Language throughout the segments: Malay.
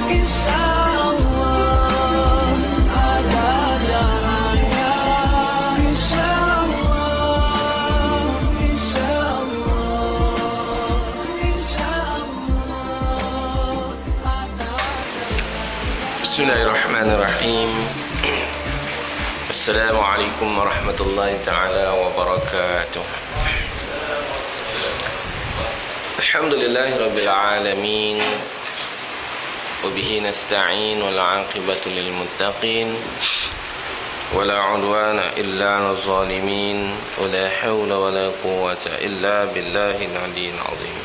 insyaallah ada jalannya, insyaallah, insyaallah, insyaallah ada. Bismillahirrahmanirrahim. Assalamualaikum warahmatullahi ta'ala wabarakatuh. Alhamdulillahi rabbil alamin. Wabihi nasta'in wal 'aqibatu lil muttaqin. Wala 'udwana illa 'alal zalimin. Wala hawla wala quwwata illa billahil 'aliyyil 'azim.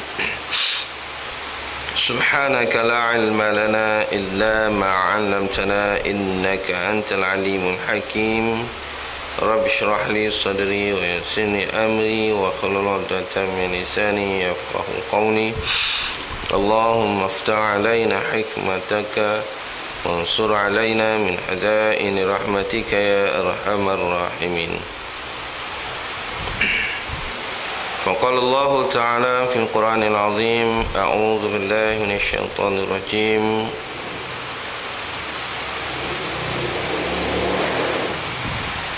Subhanaka la ilma lana illa ma 'allamtana innaka antal alimul hakim. Rabbi shrah li sadri wa yassir li amri wa hlul 'uqdatam min lisani yafqahu qawli. Allahumma iftah 'alaina hikmataka wansur 'alaina min hadaini rahmatika ya arhamar rahimin. وقال الله تعالى في القرآن العظيم أعوذ بالله من الشيطان الرجيم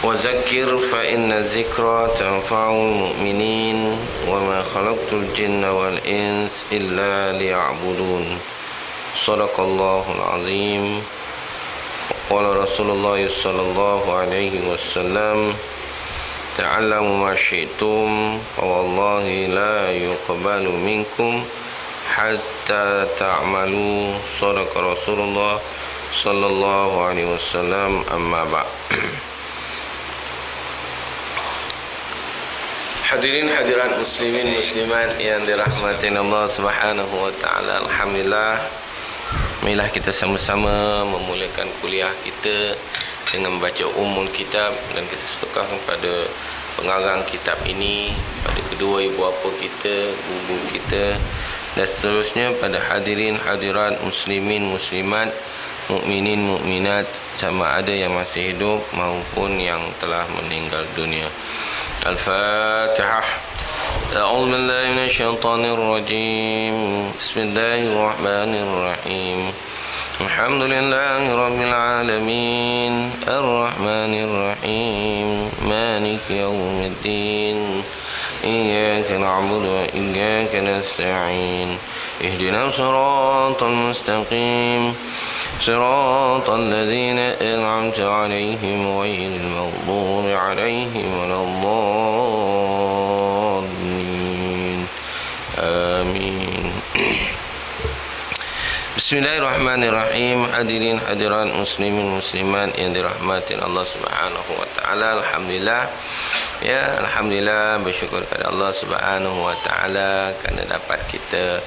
وذكر فإن الذكرى تنفع المؤمنين وما خلقت الجن والإنس إلا ليعبدون صدق الله العظيم وقال رسول الله صلى الله عليه وسلم ta'allamu ma syi'tum wallahi la yuqbalu minkum hatta ta'malu sadaqa Rasulullah sallallahu alaihi wasallam amma ba'. Hadirin hadirat muslimin muslimat yang dirahmati Allah Subhanahu wa taala, alhamdulillah marilah kita sama-sama memulakan kuliah kita dengan membaca umul kitab, dan kita sedekah kepada pengarang kitab ini, pada kedua ibu bapa kita, guru kita, dan seterusnya pada hadirin hadirat muslimin muslimat, mukminin mukminat, sama ada yang masih hidup maupun yang telah meninggal dunia. Al-Fatihah. A'udzu billahi minasyaitonir rajim. Bismillahirrahmanirrahim. Alhamdulillahi rabbil alamin, arrahmanir rahim, maliki yaumiddin, iyyaka na'budu wa iyyaka nasta'in, ihdinas siratal mustaqim, siratal ladzina an'amta 'alaihim ghairil maghdubi 'alaihim waladdallin. Amin. Bismillahirrahmanirrahim. Hadirin hadirat muslimin muslimat yang dirahmati Allah Subhanahu wa taala, alhamdulillah ya, alhamdulillah, bersyukur kepada Allah Subhanahu wa taala kerana dapat kita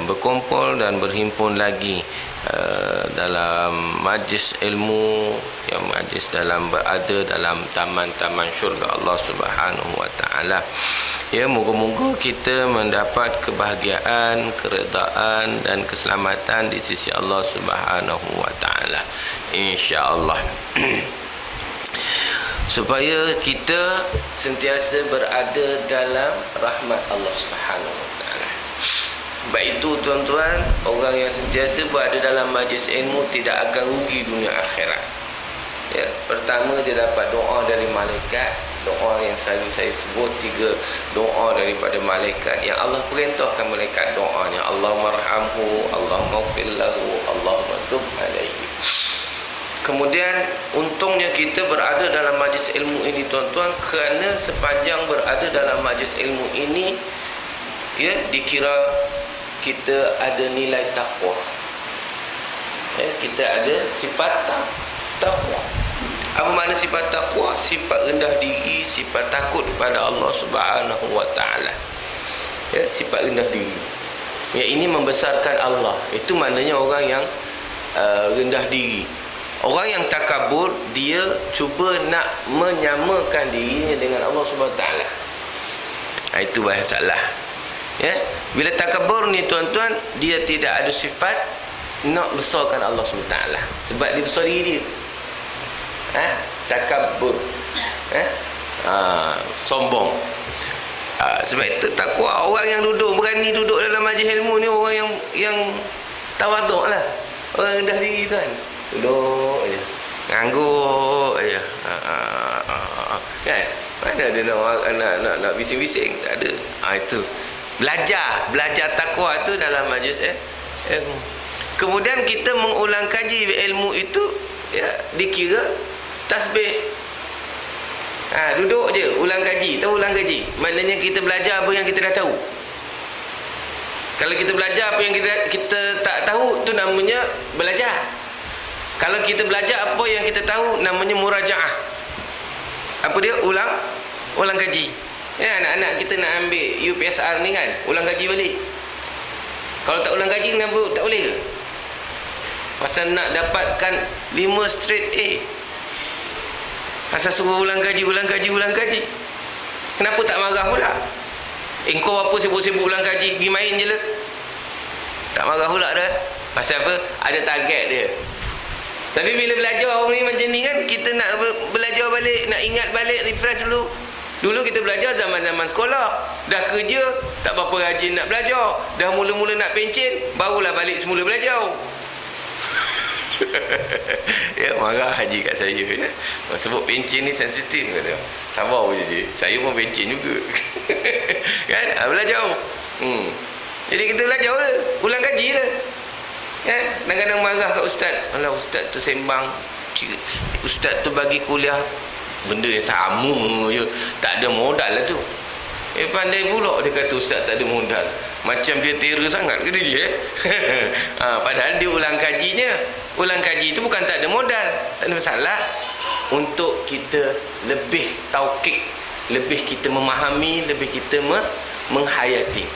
berkumpul dan berhimpun lagi dalam majlis ilmu, yang majlis dalam berada dalam taman-taman syurga Allah Subhanahu wa taala. Ya, moga-moga kita mendapat kebahagiaan, keredaan dan keselamatan di sisi Allah Subhanahu wa taala, insya-Allah. Supaya kita sentiasa berada dalam rahmat Allah Subhanahu wa taala. Baik itu tuan-tuan, orang yang sentiasa berada dalam majlis ilmu tidak akan rugi dunia akhirat. Ya, pertama dia dapat doa dari malaikat, doa yang selalu saya sebut, 3 doa daripada malaikat yang Allah perintahkan malaikat doanya. Allahumma arhamhu, Allahumma ighfir lahu, Allahumma tub alaihi. Kemudian untungnya kita berada dalam majlis ilmu ini tuan-tuan, kerana sepanjang berada dalam majlis ilmu ini, ya, dikira kita ada nilai takwa. Ya, kita ada sifat takwa. Apa makna sifat takwa? Sifat rendah diri, sifat takut kepada Allah Subhanahu wa taala. Ya, sifat rendah diri. Ya, ini membesarkan Allah. Itu maknanya orang yang rendah diri. Orang yang takabur, dia cuba nak menyamakan dirinya dengan Allah Subhanahu wa taala. Itu bahasa salah. Ya, bila takabur ni tuan-tuan, dia tidak ada sifat nak besarkan Allah Subhanahu wa taala, sebab dia besar diri dia. Takabur, sombong. Sebab itu takwa, orang yang berani duduk dalam majlis ilmu ni orang yang tawaduk lah. Orang rendah diri tuan. Duduk je. Ngangguk je. Kan? Mana ada nak bising-bising? Tak ada. Itu. Belajar takwa tu dalam majlis ilmu. Kemudian kita mengulang kaji ilmu itu, ya, dikira tasbih. Duduk je, ulang kaji. Tahu ulang kaji? Maknanya kita belajar apa yang kita dah tahu. Kalau kita belajar apa yang kita tak tahu, tu namanya belajar. Kalau kita belajar apa yang kita tahu, namanya murajaah. Apa dia? Ulang kaji. Ya, anak-anak kita nak ambil UPSR ni kan, ulang kaji balik. Kalau tak ulang kaji, kenapa tak boleh ke? Pasal nak dapatkan 5 straight A. Asal suruh ulang kaji. Kenapa tak marah pula? Engkau apa sibuk-sibuk ulang kaji, pergi main je lah. Tak marah pula dah. Pasal apa? Ada target dia. Tapi bila belajar orang ni macam ni kan, kita nak belajar balik, nak ingat balik, refresh dulu. Dulu kita belajar zaman-zaman sekolah. Dah kerja, tak berapa rajin nak belajar. Dah mula-mula nak pencen, barulah balik semula belajar. Ya, marah haji kat saya ya. Sebab pencen ni sensitif kata. Sabar je. Saya pun pencen juga. Kan? Belajar. Jadi kita belajar lah. Ulang kaji lah. Ya, kadang-kadang marah kat ustaz. Alah, ustaz tu sembang. Ustaz tu bagi kuliah benda yang sama je. Tak ada modal lah tu. Pandai pula dia kata ustaz tak ada modal. Macam dia terror sangat ke dia? Padahal dia ulang kajinya. Ulang kaji itu bukan tak ada modal. Tak ada masalah. Untuk kita lebih taukik, lebih kita memahami, lebih kita menghayati.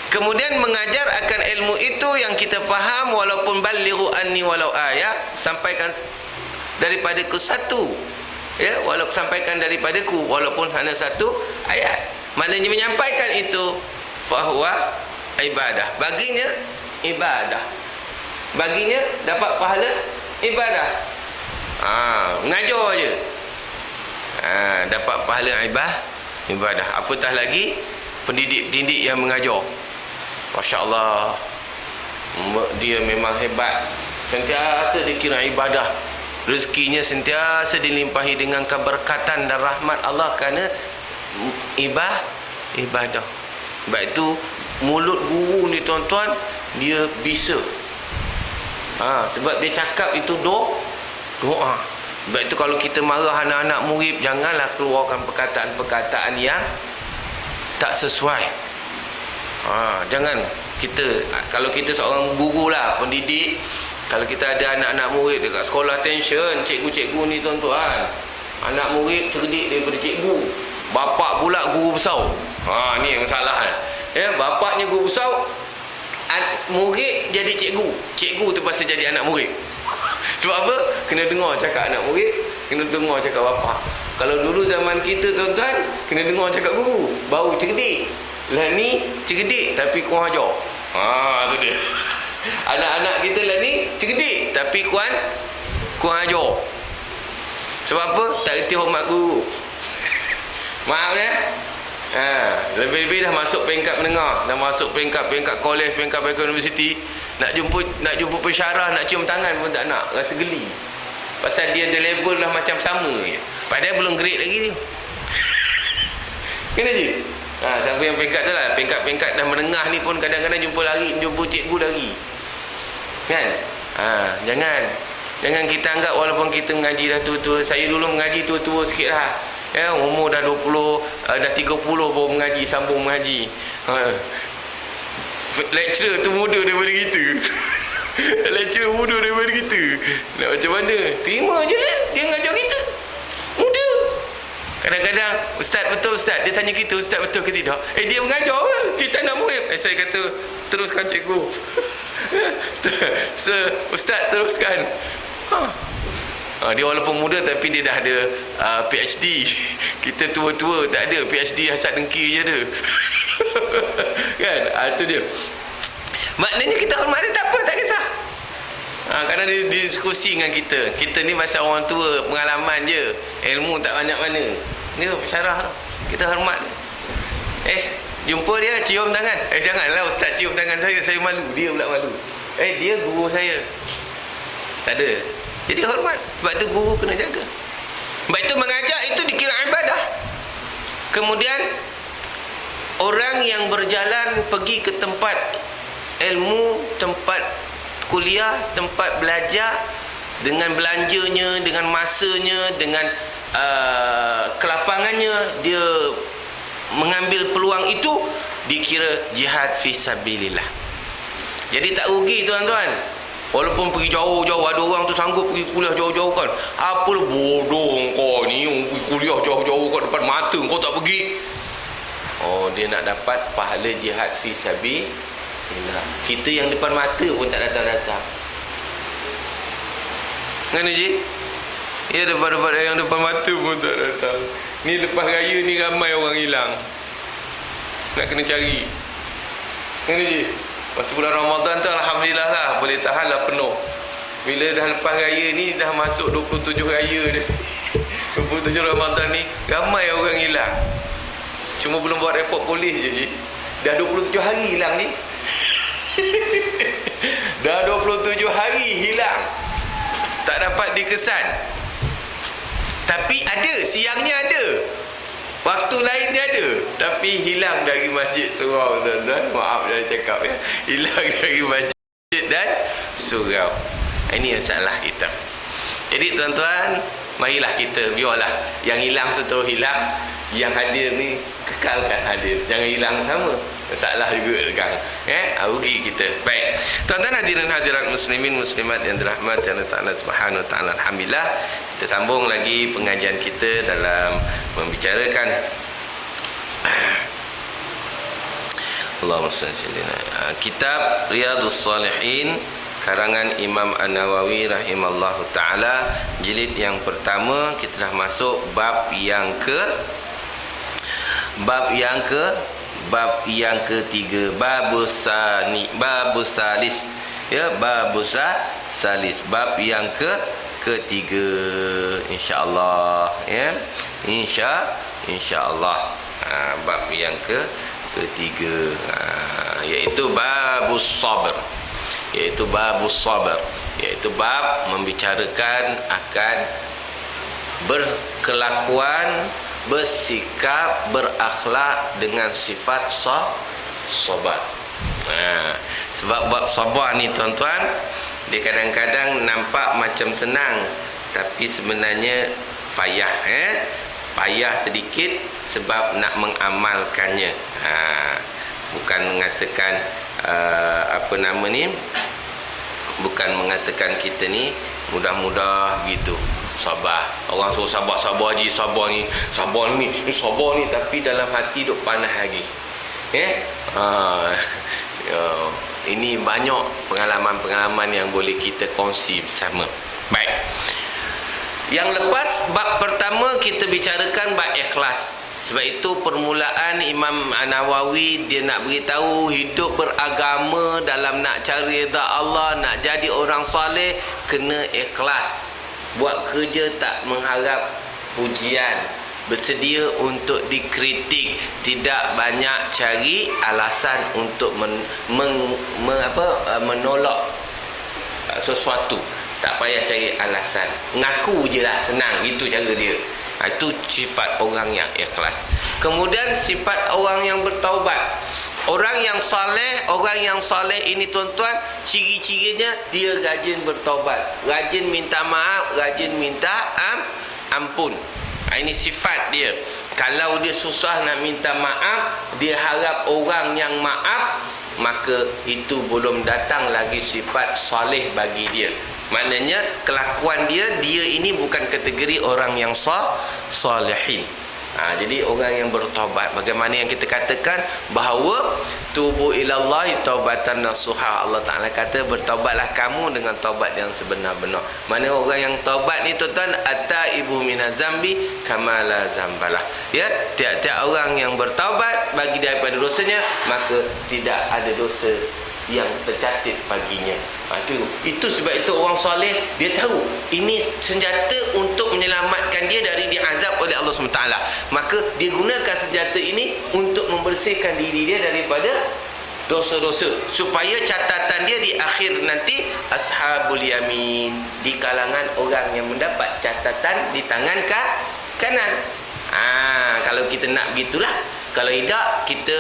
Kemudian mengajar akan ilmu itu yang kita faham, walaupun balighu anni walau ayat, sampaikan daripadaku satu, ya, walaupun sampaikan daripadaku walaupun hanya satu ayat. Maknanya menyampaikan itu bahwa ibadah, baginya ibadah, baginya dapat pahala ibadah. Mengajar je, dapat pahala ibadah. Apatah lagi pendidik-pendidik yang mengajar. Masya Allah, dia memang hebat. Sentiasa dikira ibadah. Rezekinya sentiasa dilimpahi dengan keberkatan dan rahmat Allah kerana ibadah. Sebab itu mulut guru ni tuan-tuan, dia bisa. Sebab dia cakap itu doa. Sebab itu kalau kita marah anak-anak murid, janganlah keluarkan perkataan-perkataan yang tak sesuai. Jangan kita, kalau kita seorang guru lah, pendidik, kalau kita ada anak-anak murid dekat sekolah, tension cikgu-cikgu ni tuan-tuan. Anak murid cerdik daripada cikgu, bapak pula guru besar. Ni yang masalah. Ya, bapaknya guru besar, murid jadi cikgu, cikgu terpaksa jadi anak murid. Sebab apa? Kena dengar cakap anak murid, kena dengar cakap bapak. Kalau dulu zaman kita tuan-tuan, kena dengar cakap guru, baru cerdik. Lah ni cerdik tapi kurang ajar. Tu dia. Anak-anak kita lah ni cerdik tapi kurang ajar. Sebab apa? Tak reti hormat guru. Maaf ya. Lebih-lebih dah masuk peringkat menengah, dah masuk peringkat kolej, peringkat universiti, nak jumpa pensyarah, nak cium tangan pun tak nak, rasa geli. Pasal dia ada level dah macam sama je. Padahal belum grade lagi ni. Kena je. Siapa yang peringkat tu lah, peringkat dah menengah ni pun kadang-kadang jumpa cikgu lari. Kan? Jangan kita anggap walaupun kita mengaji dah tua-tua. Saya dulu mengaji tua-tua sikit lah. Ya, umur dah 20, dah 30 baru mengaji, sambung mengaji. Lecturer tu muda daripada kita. Lecturer muda daripada kita. Nak macam mana? Terima je lah, dia mengajar kita. Muda. Kadang-kadang, ustaz betul ustaz, dia tanya kita, ustaz betul ke tidak? Dia mengajar lah, kita nak murid. Saya kata, teruskan cikgu. Ustaz teruskan. Dia walaupun muda tapi dia dah ada PhD. Kita tua-tua tak ada PhD, hasad dengki je ada. Kan? Itu dia. Maknanya kita hormat dia, tak apa, tak kisah. Kadang dia diskusi dengan kita. Kita ni pasal orang tua, pengalaman je, ilmu tak banyak mana. Dia bersyarah, kita hormat dia. Jumpa dia, cium tangan. Janganlah ustaz cium tangan saya malu. Dia pula malu. Dia guru saya. Tak ada. Jadi hormat. Sebab tu guru kena jaga. Sebab itu mengajar itu dikira ibadah. Kemudian orang yang berjalan pergi ke tempat ilmu, tempat kuliah, tempat belajar, dengan belanjanya, dengan masanya, dengan kelapangannya, dia mengambil peluang itu, dikira jihad fi sabilillah. Jadi tak rugi tuan-tuan. Walaupun pergi jauh-jauh, ada orang tu sanggup pergi kuliah jauh-jauh kan. Apalah bodoh kau ni, pergi kuliah jauh-jauh kat depan mata kau tak pergi. Oh, dia nak dapat pahala jihad fi sabilillah. Kita yang depan mata pun tak datang-datang. Kan Ji? Ya, depan-depan yang depan mata pun tak datang. Ni lepas raya ni ramai orang hilang. Nak kena cari. Kan Ji? Masa bulan Ramadan tu alhamdulillah lah, boleh tahan lah penuh. Bila dah lepas raya ni, dah masuk 27 raya dah. 27 Ramadan ni ramai orang hilang. Cuma belum buat report polis je Ji. Dah 27 hari hilang ni. Dah 27 hari hilang, tak dapat dikesan. Tapi ada, siangnya ada, waktu lain ada, tapi hilang dari masjid surau tuan-tuan. Maaf dah cakap ya, hilang dari masjid dan surau. Ini yang salah kita. Jadi tuan-tuan, marilah kita biarlah yang hilang tu terus hilang, yang hadir ni kekalkan hadir, jangan hilang sama. Salah juga kan, rugi kita. Baik, tuan-tuan hadirin hadirat muslimin muslimat yang dirahmati Allah Taala Subhanahu wa taala. Alhamdulillah, kita sambung lagi pengajian kita dalam membicarakan Allahumma shalli kitab Riyadhus Shalihin karangan Imam An-Nawawi rahimallahu taala, jilid yang pertama. Kita dah masuk bab yang ketiga, babus salis, ya, babus salis, bab yang ketiga, insyaallah, ya, insyaallah. Bab yang ketiga, iaitu babus sabr, iaitu bab membicarakan akan berkelakuan, bersikap, berakhlak dengan sifat sabar. Sebab bab sabar ni tuan-tuan, dia kadang-kadang nampak macam senang, tapi sebenarnya payah, payah sedikit sebab nak mengamalkannya. Bukan mengatakan bukan mengatakan kita ni mudah-mudah gitu. Sabar. Orang suruh sabar je, sabar ni, tapi dalam hati duk panas lagi. Ini banyak pengalaman-pengalaman yang boleh kita kongsi bersama. Baik. Yang lepas bab pertama kita bicarakan bab ikhlas. Sebab itu permulaan Imam An-Nawawi dia nak beritahu hidup beragama dalam nak cari redha Allah, nak jadi orang soleh, kena ikhlas. Buat kerja tak mengharap pujian, bersedia untuk dikritik, tidak banyak cari alasan untuk menolak sesuatu. Tak payah cari alasan, ngaku je lah, senang. Itu cara dia. Itu sifat orang yang ikhlas. Kemudian sifat orang yang bertaubat. Orang yang soleh ini tuan-tuan, ciri-cirinya dia rajin bertaubat, rajin minta maaf, rajin minta ampun. Ini sifat dia. Kalau dia susah nak minta maaf, dia harap orang yang maaf, maka itu belum datang lagi sifat soleh bagi dia. Maknanya kelakuan dia ini bukan kategori orang yang salihin. Jadi orang yang bertaubat, bagaimana yang kita katakan bahawa tubu ilallahi taubatan nasuha. Allah Ta'ala kata bertaubatlah kamu dengan taubat yang sebenar-benar. Mana orang yang taubat ni tuan-tuan, at-taibu minaz zambi kama la zambalah. Ya, tiap-tiap orang yang bertaubat bagi daripada dosanya, maka tidak ada dosa yang tercatat baginya. Itu sebab itu orang soleh dia tahu ini senjata untuk menyelamatkan dia dari diazab oleh Allah SWT. Maka dia gunakan senjata ini untuk membersihkan diri dia daripada dosa-dosa, supaya catatan dia di akhir nanti ashabul yamin, di kalangan orang yang mendapat catatan di tangan kanan. Kalau kita nak begitulah. Kalau tidak, kita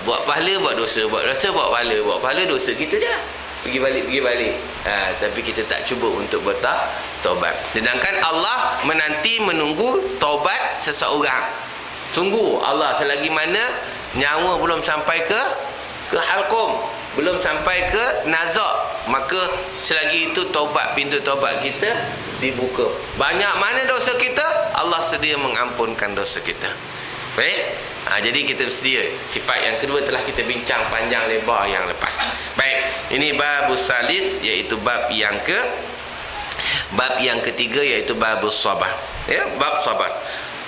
buat pahala, buat dosa, buat dosa, buat pahala, dosa, gitu je lah. Pergi balik. Tapi kita tak cuba untuk bertaubat. Sedangkan Allah menunggu taubat seseorang. Sungguh Allah selagi mana nyawa belum sampai ke halqum, belum sampai ke nazak, maka selagi itu taubat, pintu taubat kita dibuka. Banyak mana dosa kita, Allah sedia mengampunkan dosa kita. Baik? Jadi kita bersedia. Sifat yang kedua telah kita bincang panjang lebar yang lepas. Baik, ini babus salis, iaitu bab yang ketiga, iaitu babus sabar. Ya, bab sabar.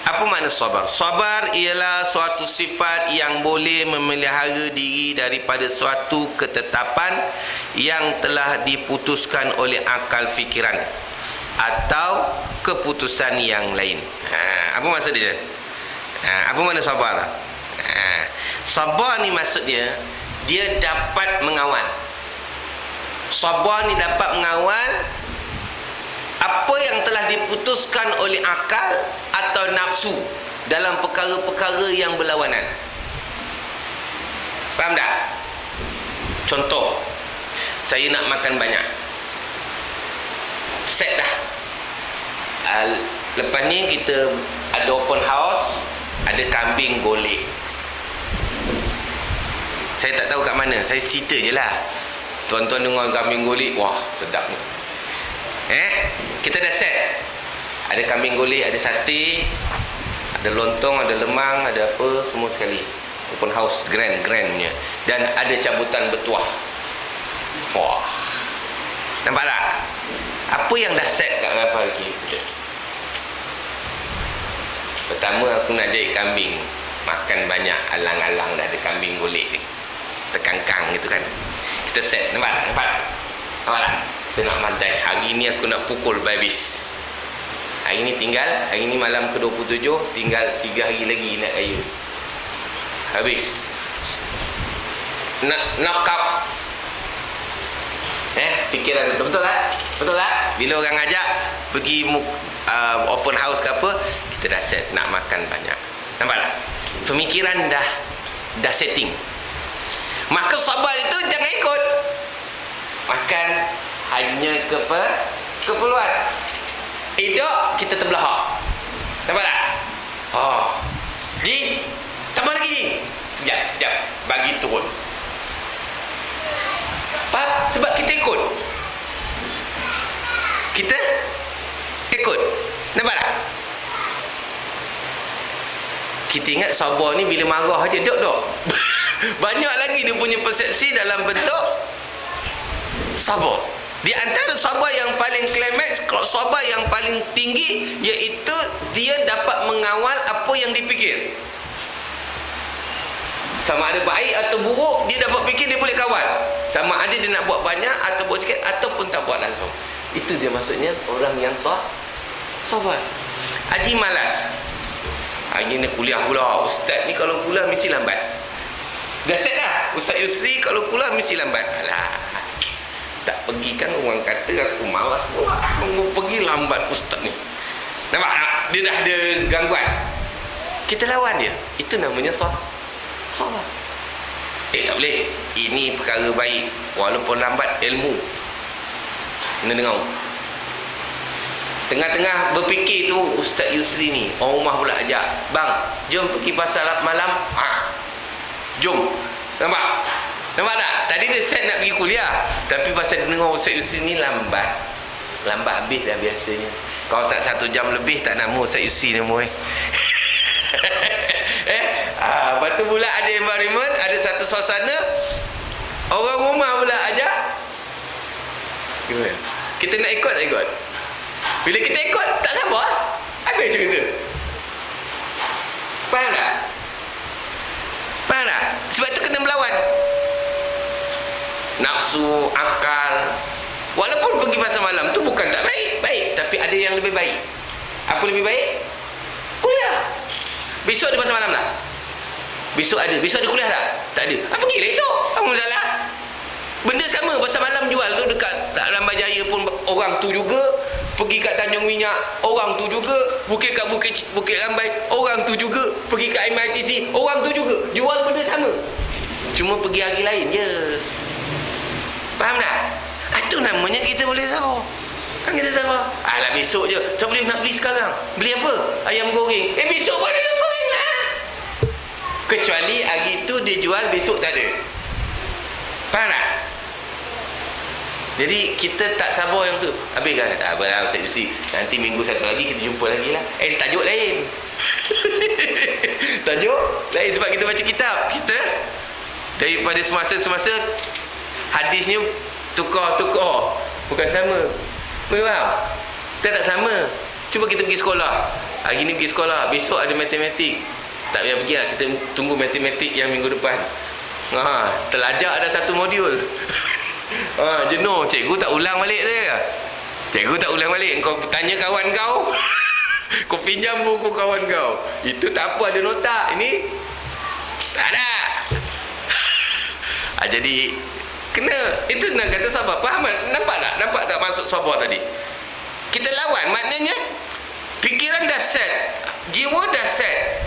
Apa makna sabar? Sabar ialah suatu sifat yang boleh memelihara diri daripada suatu ketetapan yang telah diputuskan oleh akal fikiran atau keputusan yang lain. Apa maksud dia? Apa makna sabar? Sabar ni maksudnya dia dapat mengawal. Sabar ni dapat mengawal apa yang telah diputuskan oleh akal atau nafsu dalam perkara-perkara yang berlawanan. Faham tak? Contoh, saya nak makan banyak, set dah. Lepas ni kita ada open house, ada kambing golek. Saya tak tahu kat mana, saya cerita je lah. Tuan-tuan dengar kambing golek, wah sedap ni. Kita dah set. Ada kambing golek, ada sate, ada lontong, ada lemang, ada apa, semua sekali. Open house, grand-grandnya. Dan ada cabutan bertuah. Wah, nampak tak? Apa yang dah set kat ngapa lagi? Pertama, aku nak jadi kambing, makan banyak, alang-alang dah ada kambing golek ni, terkangkang gitu kan. Kita set, nampak tak? Kita nak mantai. Hari ni aku nak pukul habis. Hari ni malam ke-27, tinggal 3 hari lagi nak raya. Habis. Knock out. Fikiran betul tak? Betul tak? Bila orang ajak pergi open house ke apa, kita dah set nak makan banyak. Nampak tak? Pemikiran dah setting. Maka sabar itu jangan ikut. Makan hanya keperluan. Tidak, kita terbelahak. Nampak tak? Ji, tambah lagi Ji. Sekejap. Bagi turun. Faham? Sebab kita ikut. Nampak tak? Kita ingat sabar ni bila marah aja. Dok. Banyak lagi dia punya persepsi dalam bentuk sabar. Di antara sabar yang paling klimaks, sabar yang paling tinggi, iaitu dia dapat mengawal apa yang dipikir. Sama ada baik atau buruk, dia dapat fikir, dia boleh kawal. Sama ada dia nak buat banyak atau buat sikit, ataupun tak buat langsung. Itu dia maksudnya orang yang sabar. Haji malas. Hari ni kuliah pula. Ustaz ni kalau kuliah mesti lambat. Dah set dah. Ustaz Yusri kalau kuliah mesti lambat. Alah, tak pergi kan orang kata aku malas pula. Aku pergi lambat ustaz ni. Nampak tak? Dia dah ada gangguan. Kita lawan dia. Itu namanya sabar. Tak boleh. Ini perkara baik. Walaupun lambat, ilmu. Kena dengar. Tengah-tengah berfikir tu, Ustaz Yusri ni, orang rumah pula ajak, bang, jom pergi pasar malam. Jom. Nampak tak? Tadi dia set nak pergi kuliah, tapi pasal dia dengar Ustaz Yusri ni lambat habis dah biasanya. Kalau tak 1 jam lebih, tak nama Ustaz Yusri nama. Lepas tu pula ada environment, ada satu suasana, orang rumah pula ajak. Kita nak ikut tak ikut? Bila kita ikut, tak sabar. Habis cerita. Faham tak? Sebab tu kena melawan nafsu, akal. Walaupun pergi pasar malam tu bukan tak baik, tapi ada yang lebih baik. Apa lebih baik? Kuliah. Besok ada pasar malam tak? Besok ada kuliah tak? Tak ada. Pergilah esok. Apa masalah? Benda sama pasal malam jual tu dekat Lambat Jaya pun orang tu juga. Pergi kat Tanjung Minyak, orang tu juga. Kat Bukit Rambai, orang tu juga. Pergi kat MITC, orang tu juga. Jual benda sama. Cuma pergi hari lain je. Faham tak? Itu namanya kita boleh tahu. Kan kita tahu. Alah besok je. Tak boleh nak beli sekarang. Beli apa? Ayam goreng. Besok pun ayam goreng lah. Kecuali hari tu dia jual, besok tak ada. Faham tak? Jadi kita tak sabar yang tu. Habis kan? Tak apalah Ustaz Yusi. Nanti minggu satu lagi kita jumpa lagi lah. Tajuk lain. Tajuk lain sebab kita baca kitab. Kita daripada semasa-semasa hadisnya tukar-tukar. Bukan sama. Faham? Kita tak sama. Cuba kita pergi sekolah. Hari ni pergi sekolah. Besok ada matematik. Tak payah pergi lah. Kita tunggu matematik yang minggu depan. Telajak ada satu modul. Jenuh. Cikgu tak ulang balik saya. Cikgu tak ulang balik. Kau tanya kawan kau. Kau pinjam buku kawan kau. Itu tak apa, ada nota. Ini tak ada. Jadi kena. Itu nak kata sabar. Faham? Nampak tak? Nampak tak maksud sabar tadi? Kita lawan. Maknanya fikiran dah set, jiwa dah set,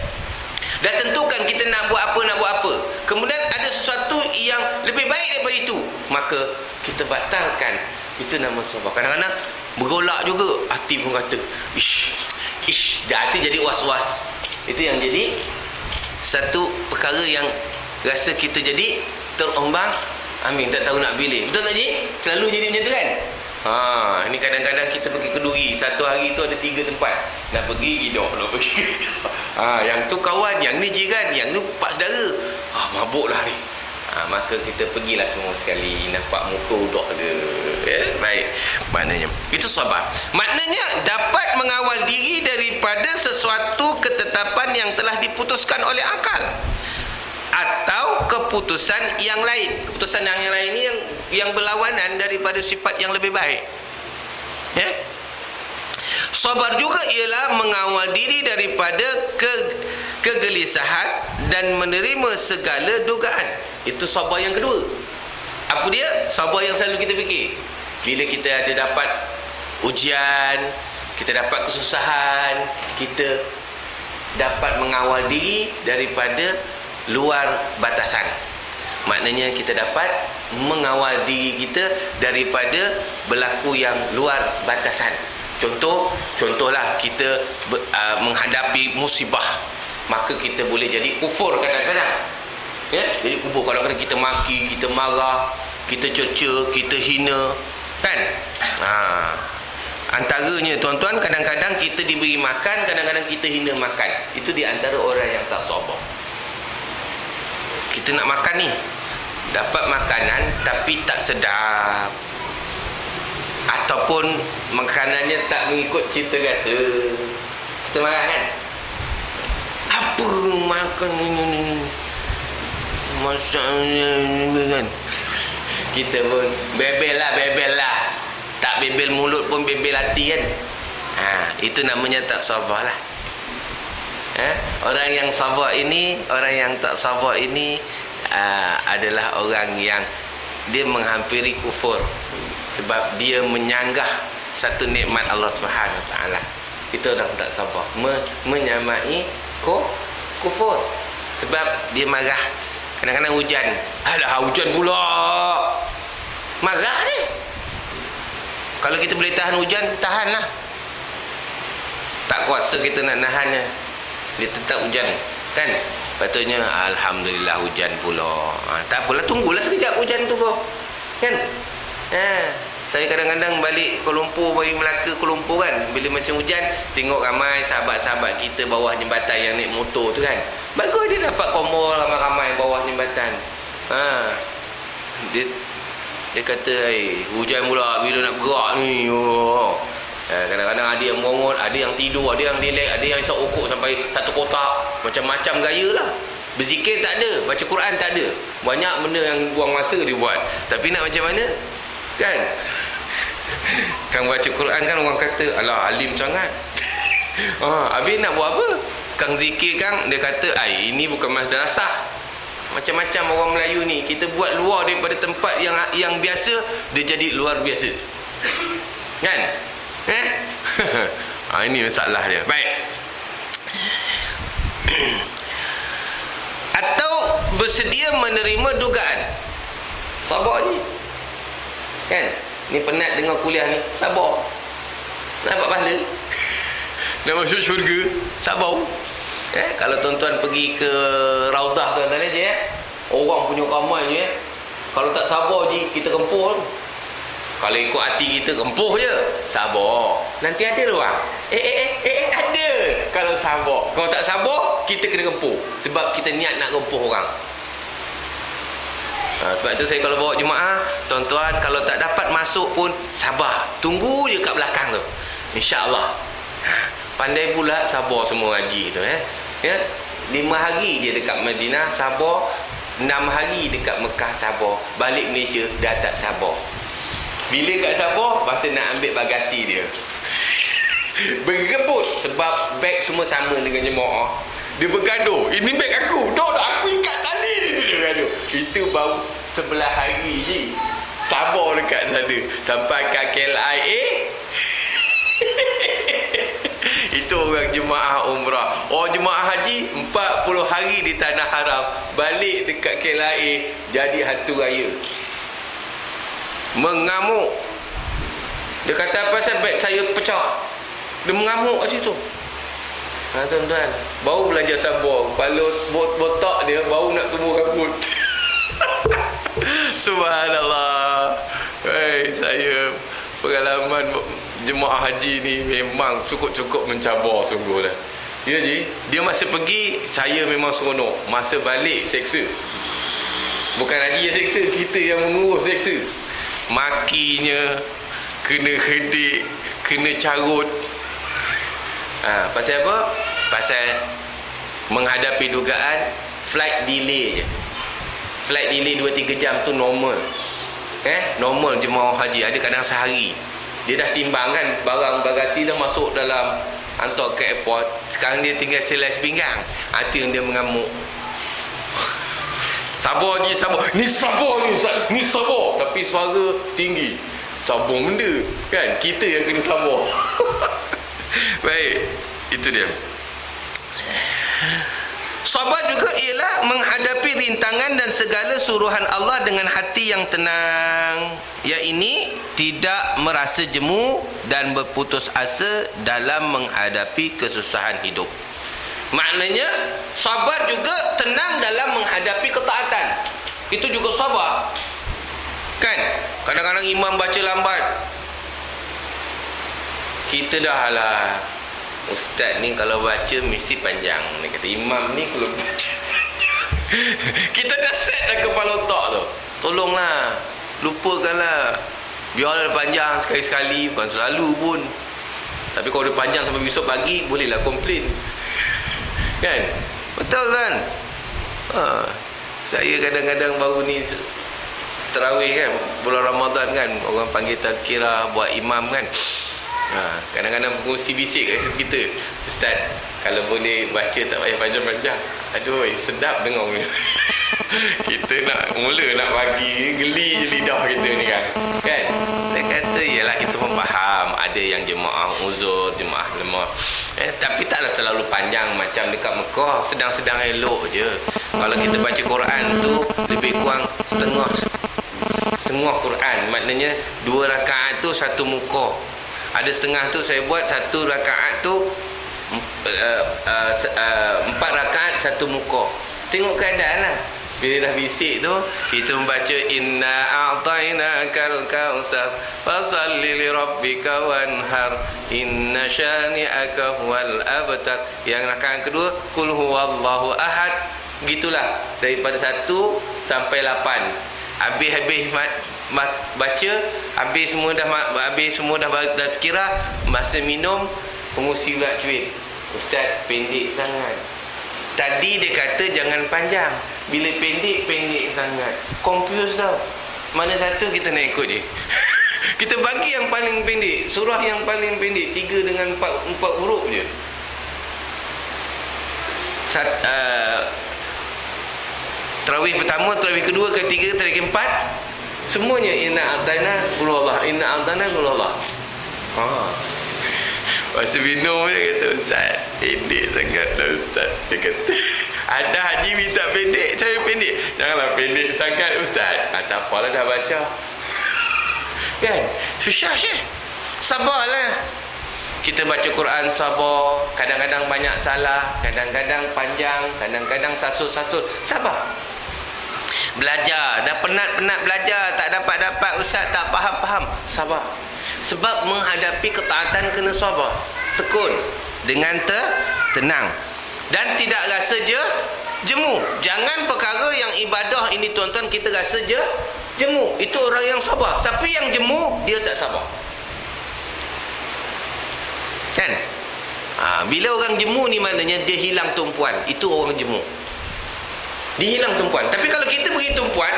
dah tentukan kita nak buat apa. Kemudian ada sesuatu yang lebih baik daripada itu, maka kita batalkan. Itu nama sabar. Kadang-kadang bergolak juga. Hati pun kata hati jadi was-was. Itu yang jadi satu perkara yang rasa kita jadi terombang ambing, tak tahu nak pilih. Betul tak Ji? Selalu jadi macam tu kan? Ini kadang-kadang kita pergi Keduri, satu hari tu ada 3 tempat. Nak pergi Gidok, nak pergi yang tu kawan, yang ni jiran, yang tu pak saudara. Mabuk lah ni. Maka kita pergilah semua sekali, nampak muka udak dia. Baik. Maknanya itu sabar. Maknanya dapat mengawal diri daripada sesuatu ketetapan yang telah diputuskan oleh akal atau keputusan yang lain. Keputusan yang lain ini yang berlawanan daripada sifat yang lebih baik. Sabar juga ialah mengawal diri daripada kegelisahan dan menerima segala dugaan. Itu sabar yang kedua. Apa dia? Sabar yang selalu kita fikir. Bila kita ada dapat ujian, kita dapat kesusahan, kita dapat mengawal diri daripada luar batasan. Maknanya kita dapat mengawal diri kita daripada berlaku yang luar batasan. Contohlah kita menghadapi musibah, maka kita boleh jadi kufur kadang-kadang. Jadi kufur kadang-kadang kita maki, kita marah, kita cerca, kita hina, kan? Antaranya tuan-tuan, kadang-kadang kita diberi makan, kadang-kadang kita hina makan. Itu di antara orang yang tak sabar. Kita nak makan ni, dapat makanan tapi tak sedap, ataupun makanannya tak mengikut cita rasa, kita marah kan? Apa makan ini? Masaknya kan? Kita pun bebel lah. Tak bebel mulut pun bebel hati kan? Itu namanya tak sabar lah. Orang yang sabar ini, orang yang tak sabar ini adalah orang yang dia menghampiri kufur, sebab dia menyanggah satu nikmat Allah Subhanahu Wa Taala. Itu orang tak sabar, menyamai kufur, sebab dia marah. Kadang-kadang hujan, hujan pula, marah dia. Kalau kita boleh tahan hujan, tahanlah. Tak kuasa kita nak nahannya, dia tetap hujan kan? Patutnya alhamdulillah hujan pula. Tak apalah, tunggulah sekejap hujan tu kau, kan? Saya kadang-kadang balik Kuala Lumpur, bagi Melaka Kuala Lumpur kan, bila macam hujan, tengok ramai sahabat-sahabat kita bawah jambatan yang naik motor tu kan. Bagus dia dapat kompor ramai-ramai bawah jambatan. Dia kata, hujan pula bila nak gerak ni. Kadang-kadang ada yang mongot, ada yang tidur, ada yang relax, ada yang isap okok sampai satu kotak. Macam-macam gaya lah. Berzikir tak ada, baca Quran tak ada. Banyak benda yang buang masa dia buat. Tapi nak macam mana? Kan? Kan baca Quran kan orang kata, alah alim sangat. Habis nak buat apa? Kang zikir kang, dia kata, ini bukan madrasah. Macam-macam orang Melayu ni, kita buat luar daripada tempat yang biasa, dia jadi luar biasa. Kan? Ini masalah dia. Baik. Atau bersedia menerima dugaan. Sabar je. Kan? Ni penat dengar kuliah ni, sabar. Nak dapat pahala, nak masuk syurga, sabar. Kalau tuan-tuan pergi ke Raudah tuan-tuan je, orang punya ramai je. Kalau tak sabar je, kita kempuh. Kalau ikut hati kita, kempuh je. Sabar. Nanti ada orang. Ada. Kalau sabar. Kalau tak sabar, kita kena kempuh. Sebab kita niat nak kempuh orang. Sebab tu saya kalau bawa jemaah, tuan-tuan kalau tak dapat masuk pun sabar. Tunggu je kat belakang tu. InsyaAllah. Pandai pula sabar semua haji tu. 5 hari je dekat Madinah sabar, 6 hari dekat Mekah sabar, balik Malaysia dah tak sabar. Bila kat sabar, masa nak ambil bagasi dia, berebut sebab beg semua sama dengan jemaah. Dia bergaduh, ini beg aku, aku ikat tali dia bergaduh. Itu baru 11 hari je sabar dekat sana, sampai kat KLIA. Itu orang jemaah umrah. Orang jemaah haji 40 hari di tanah haram, balik dekat KLIA jadi hantu raya, mengamuk. Dia kata apa, pasal beg saya pecah. Dia mengamuk kat situ. Tuan-tuan, baru belajar sabar. Kepala botak dia baru nak tumbuh rambut. Subhanallah. Saya pengalaman jemaah haji ni memang cukup-cukup mencabar sungguh lah. Ya ji, dia masa pergi saya memang seronok, masa balik seksa. Bukan haji yang seksa, kita yang mengurus seksa. Makinya, kena hedik, kena carut. Pasal apa? Pasal menghadapi dugaan flight delay je. Flight delay 2-3 jam tu normal. Normal jemaah haji, ada kadang sehari. Dia dah timbang kan, barang bagasi dah masuk dalam, hantar ke airport. Sekarang dia tinggal selai sepinggang. Itu yang dia mengamuk. Sabar je, sabar. Ni sabar ni sabar. Tapi suara tinggi. Sabar benda. Kan? Kita yang kena sabar. Baik, itu dia. Sabar juga ialah menghadapi rintangan dan segala suruhan Allah dengan hati yang tenang. Ia ini tidak merasa jemu dan berputus asa dalam menghadapi kesusahan hidup. Maknanya sabar juga tenang dalam menghadapi ketaatan. Itu juga sabar. Kan? Kadang-kadang imam baca lambat. Kita dah lah, ustaz ni kalau baca mesti panjang. Dia kata imam ni kalau baca kita dah set dah kepala otak tu. Tolonglah, lupakanlah. Biarlah panjang sekali-sekali, bukan selalu pun. Tapi kalau dia panjang sampai besok pagi, bolehlah komplain. Kan? Betul kan? Saya kadang-kadang baru ni tarawih kan, bulan Ramadan kan, orang panggil tazkirah buat imam kan. Kadang-kadang berkongsi bisik kat kita, ustaz kalau boleh baca tak payah panjang-panjang. Aduh, sedap dengar ni. Kita nak bagi geli je lidah kita ni kan. Saya kata yalah, kita pun faham ada yang jemaah uzur, jemaah lemah, tapi taklah terlalu panjang macam dekat Mekah. Sedang-sedang elok je. Kalau kita baca Quran tu lebih kurang setengah Quran, maknanya 2 rakaat tu 1 muka. Ada setengah tu saya buat 1 rakaat tu 4 rakaat 1 muka. Tengok keadaan lah. Bila dah bisik tu, kita membaca inna a'tainakal kautsar fasalli li rabbika wanhar inna syani'aka huwal abtar. Yang rakaat kedua qul huwallahu ahad. Gitulah daripada 1 sampai 8. Habis baca, habis semua dah sekira, masa minum pengusi pula cuit. Ustaz, pendek sangat. Tadi dia kata jangan panjang. Bila pendek sangat. Confused tau. Mana satu kita nak ikut je. Kita bagi yang paling pendek. Surah yang paling pendek 3 dengan 4 huruf je. Tarawih pertama, tarawih kedua, ketiga, tarawih keempat, semuanya inna a'tayna qul Allah, inna a'tayna qul Allah. Masa minum dia kata, Ustaz, pendek sangat lah Ustaz. Dia kata, ada haji minta pendek, saya pendek. Janganlah pendek sangat Ustaz. Tak apalah, dah baca. Kan? Susah Syekh. Sabarlah. Kita baca Quran sabar. Kadang-kadang banyak salah, kadang-kadang panjang, kadang-kadang sasut-sasut. Sabar. Belajar, dah penat-penat belajar, tak dapat-dapat Ustaz, tak faham-faham. Sabar. Sebab menghadapi ketaatan kena sabar. Tekun dengan tenang dan tidak rasa jemu. Jangan perkara yang ibadah ini tuan-tuan kita rasa jemu. Itu orang yang sabar. Siapa yang jemu, dia tak sabar. Kan? Bila orang jemu ni maknanya dia hilang tumpuan. Itu orang jemu. Dia hilang tumpuan. Tapi kalau kita beri tumpuan,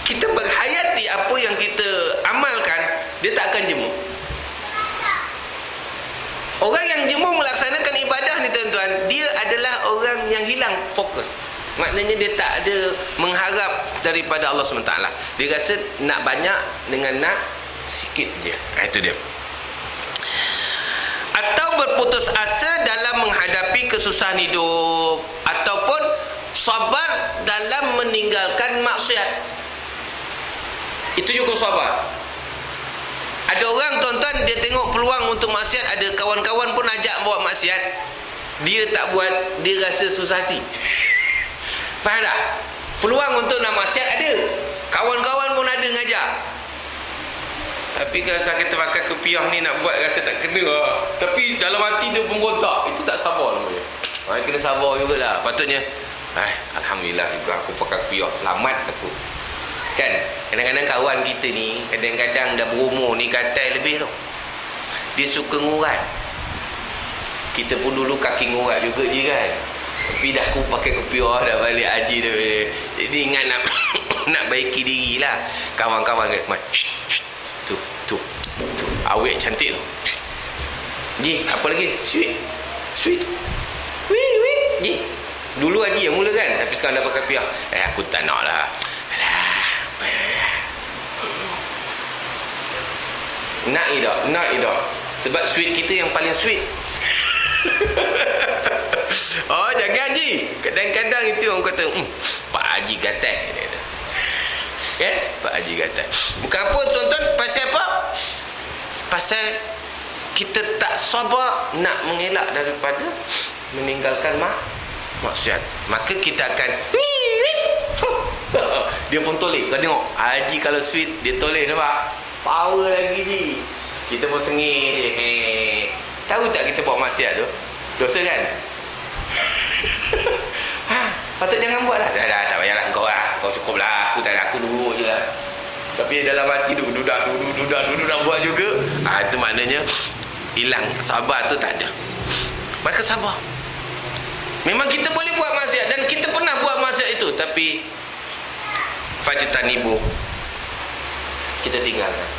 kita berhayati apa yang kita amalkan, dia tak akan jemu. Orang yang jemu melaksanakan ibadah ni tuan-tuan, dia adalah orang yang hilang fokus. Maknanya dia tak ada mengharap daripada Allah SWT. Dia rasa nak banyak dengan nak sikit je. Itu dia. Atau berputus asa dalam menghadapi kesusahan hidup, ataupun sabar dalam meninggalkan maksiat. Itu juga sabar. Ada orang tuan-tuan, dia tengok peluang untuk maksiat, ada kawan-kawan pun ajak buat maksiat, dia tak buat, dia rasa susah hati. Faham tak? Peluang untuk nak maksiat ada, kawan-kawan pun ada ngajak. Tapi kalau kita pakai kepiah ni nak buat, rasa tak kena lah. Tapi dalam hati dia pemberontak. Itu tak sabar namanya. Kena sabar jugalah. Patutnya, Alhamdulillah juga aku pakai kepiah, selamat aku. Kan? Kadang-kadang kawan kita ni, kadang-kadang dah berumur ni, katai lebih tau. Dia suka ngurat. Kita pun dulu kaki ngurat juga je kan. Tapi dah aku pakai kepiah, dah balik haji dah. Jadi ingat nak baiki diri lah. Kawan-kawan kata, tu awet cantik tu. Ji, apa lagi? Sweet. Wih. Ji, dulu haji yang mula kan, tapi sekarang dah pakai kepiah. Aku tak nak lah. Nak idak. Sebab sweet kita yang paling sweet. Jangan Ji. Kadang-kadang itu orang kata, Pak Haji gatal. Kan? Pak Haji gatal. Bukan apa tuan-tuan, pasal apa? Pasal kita tak sabar nak mengelak daripada meninggalkan maksiat. Maka kita akan dia pun toleh. Kau tengok Haji kalau sweet, dia toleh, nampak? Power lagi Ji. Kita pun sengih je. Tahu tak kita buat maksiat tu dosa kan? Patut jangan buat lah. Dah tak payahlah kau lah. Kau cukup lah. Aku duduk je lah. Tapi dalam hati dudak buat juga. Itu maknanya hilang. Sabar tu tak ada. Maka sabar. Memang kita boleh buat maksiat, dan kita pernah buat maksiat itu, tapi fajtanibu, kita tinggalkan.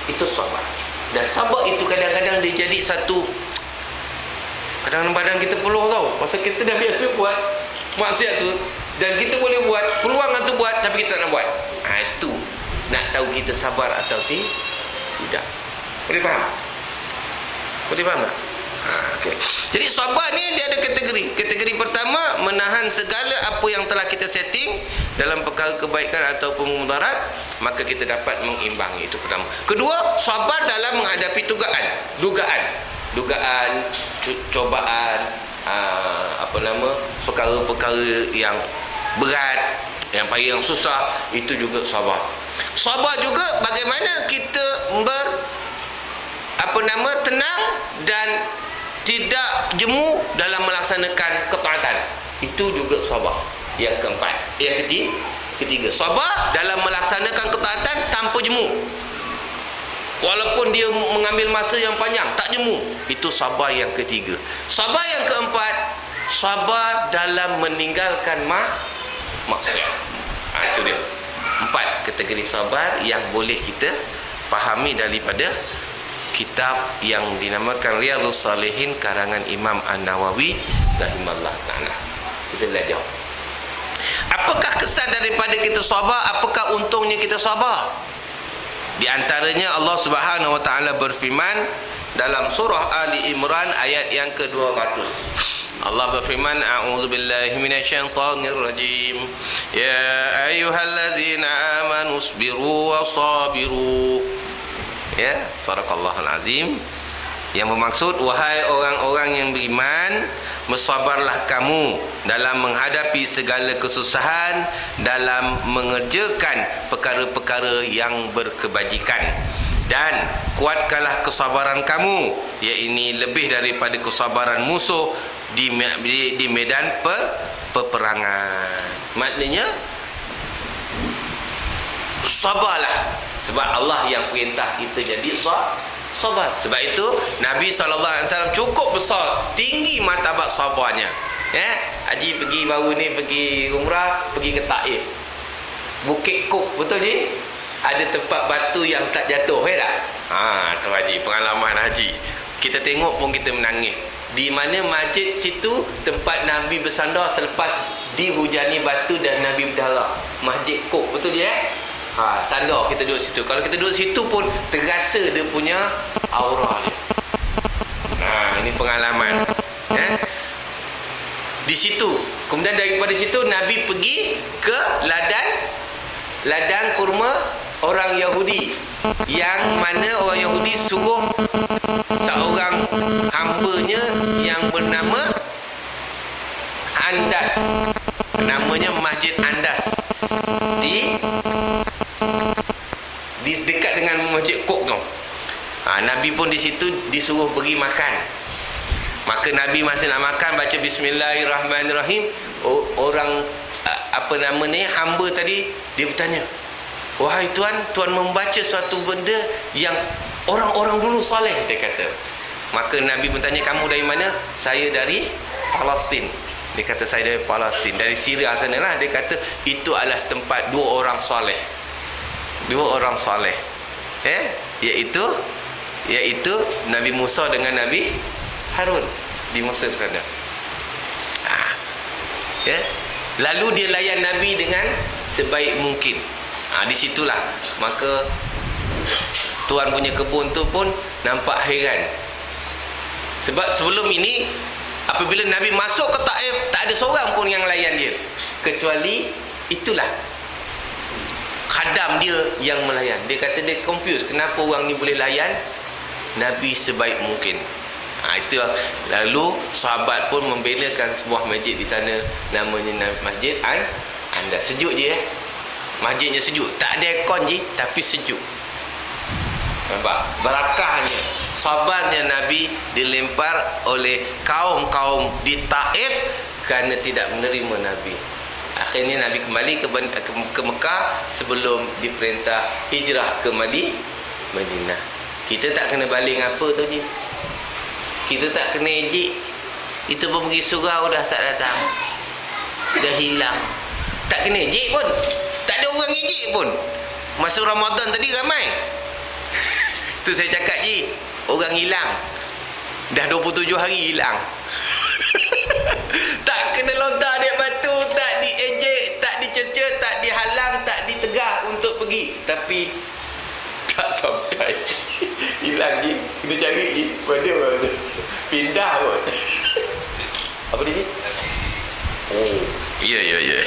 Itu sabar. Dan sabar itu kadang-kadang dia jadi satu, kadang-kadang badan kita peluh tau. Pasal kita dah biasa buat maksiat tu, dan kita boleh buat, peluang untuk buat, tapi kita tak nak buat. Itu nak tahu kita sabar atau tidak. Boleh faham? Boleh faham tak? Okay. Jadi sabar ni dia ada kategori. Kategori pertama, menahan segala apa yang telah kita setting dalam perkara kebaikan ataupun mudarat, maka kita dapat mengimbangi. Itu pertama. Kedua, sabar dalam menghadapi dugaan, cobaan, perkara-perkara yang berat, yang susah, itu juga sabar. Sabar juga bagaimana kita tenang dan tidak jemu dalam melaksanakan ketaatan. Itu juga sabar. Yang keempat. Yang ketiga, sabar dalam melaksanakan ketaatan tanpa jemu. Walaupun dia mengambil masa yang panjang, tak jemu. Itu sabar yang ketiga. Sabar yang keempat, sabar dalam meninggalkan maksiat. Itu dia. 4 kategori sabar yang boleh kita fahami daripada kitab yang dinamakan Riyadhus Salihin karangan Imam An-Nawawi rahimahullah ta'ala. Kita belajar. Apa Apakah kesan daripada kita sabar? Apakah untungnya kita sabar? Di antaranya Allah Subhanahu wa taala berfirman dalam surah Ali Imran ayat yang ke-200. Allah berfirman, a'udzubillahi minasyaitonir rajim. Ya ayyuhalladzina amanu sabiru wa sabiru. Ya, sadaqallahul azim. Yang bermaksud, wahai orang-orang yang beriman, bersabarlah kamu dalam menghadapi segala kesusahan, dalam mengerjakan perkara-perkara yang berkebajikan, dan kuatkanlah kesabaran kamu, iaitu lebih daripada kesabaran musuh di medan peperangan. Maknanya sabarlah, sebab Allah yang perintah kita jadi sabar. Sebab itu Nabi SAW cukup besar, tinggi martabat sabarnya. Haji pergi baru ni, pergi umrah, pergi ke Taif, Bukit Kuk, betul je? Ada tempat batu yang tak jatuh, tak? Tu haji, pengalaman haji. Kita tengok pun kita menangis. Di mana masjid situ tempat Nabi bersandar selepas dihujani batu dan Nabi berdarah. Masjid Kuk, betul je? Sandar kita duduk situ. Kalau kita duduk situ pun terasa dia punya aura dia. Ini pengalaman. Di situ. Kemudian daripada situ Nabi pergi ke ladang kurma orang Yahudi, yang mana orang Yahudi suruh seorang hambanya yang bernama Andas, namanya Masjid Andas, di dekat dengan Masjid Kuk tu. Nabi pun di situ disuruh beri makan. Maka Nabi masa nak makan baca Bismillahirrahmanirrahim. Orang hamba tadi, dia bertanya, wahai Tuan, Tuan membaca suatu benda yang orang-orang dulu soleh, dia kata. Maka Nabi bertanya, kamu dari mana? Saya dari Palestin. Dia kata, saya dari Palestin, dari Syria sana lah. Dia kata, itu adalah tempat dua orang soleh. Iaitu Nabi Musa dengan Nabi Harun di Mesir sana. Lalu dia layan Nabi dengan sebaik mungkin. Di situlah maka tuan punya kebun tu pun nampak heran. Sebab sebelum ini apabila Nabi masuk ke Taif, tak ada seorang pun yang layan dia, kecuali itulah khadam dia yang melayan. Dia kata dia confused, kenapa orang ni boleh layan Nabi sebaik mungkin. Itu lalu sahabat pun membinakan sebuah masjid di sana, namanya Masjid Andas. Sejuk je masjidnya sejuk, tak ada aircon je, tapi sejuk. Nampak barakahnya, sabarnya Nabi dilempar oleh kaum-kaum di Taif kerana tidak menerima Nabi. Akhirnya Nabi kembali ke Mekah sebelum diperintah hijrah ke Madinah. Kita tak kena baling apa tu je, kita tak kena ejek. Itu pun pergi surau dah tak datang, dah hilang. Tak kena ejek pun, tak ada orang ejek pun. Masa Ramadan tadi ramai. Tu saya cakap je, orang hilang dah 27 hari hilang. Tak kena lontar dia batu, tak diejek, tak dicerca, tak dihalang, tak ditegah untuk pergi, tapi tak sampai. Hilang je, kena cari je. Pada mana pindah kot. Apa dia? Ya.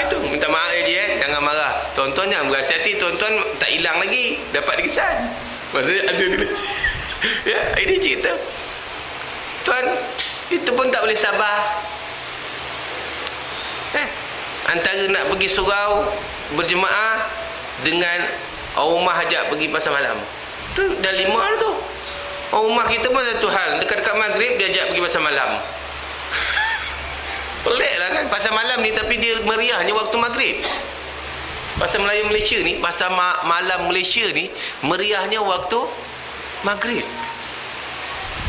Itu minta maaf je, jangan marah. Tuan-tuan jangan berhati-hati, tuan-tuan tak hilang lagi, dapat dikesan. Maksudnya ada dia. Ya, ini cerita. Tuan, itu pun tak boleh sabar. Antara nak pergi surau berjemaah dengan rumah ajak pergi pasar malam, tu dah 5 dah tu. Rumah kita pun satu hal, dekat-dekat maghrib dia ajak pergi pasar malam. Pelik lah kan pasar malam ni, tapi dia meriahnya waktu maghrib. Pasar Melayu Malaysia ni, pasar malam Malaysia ni meriahnya waktu maghrib.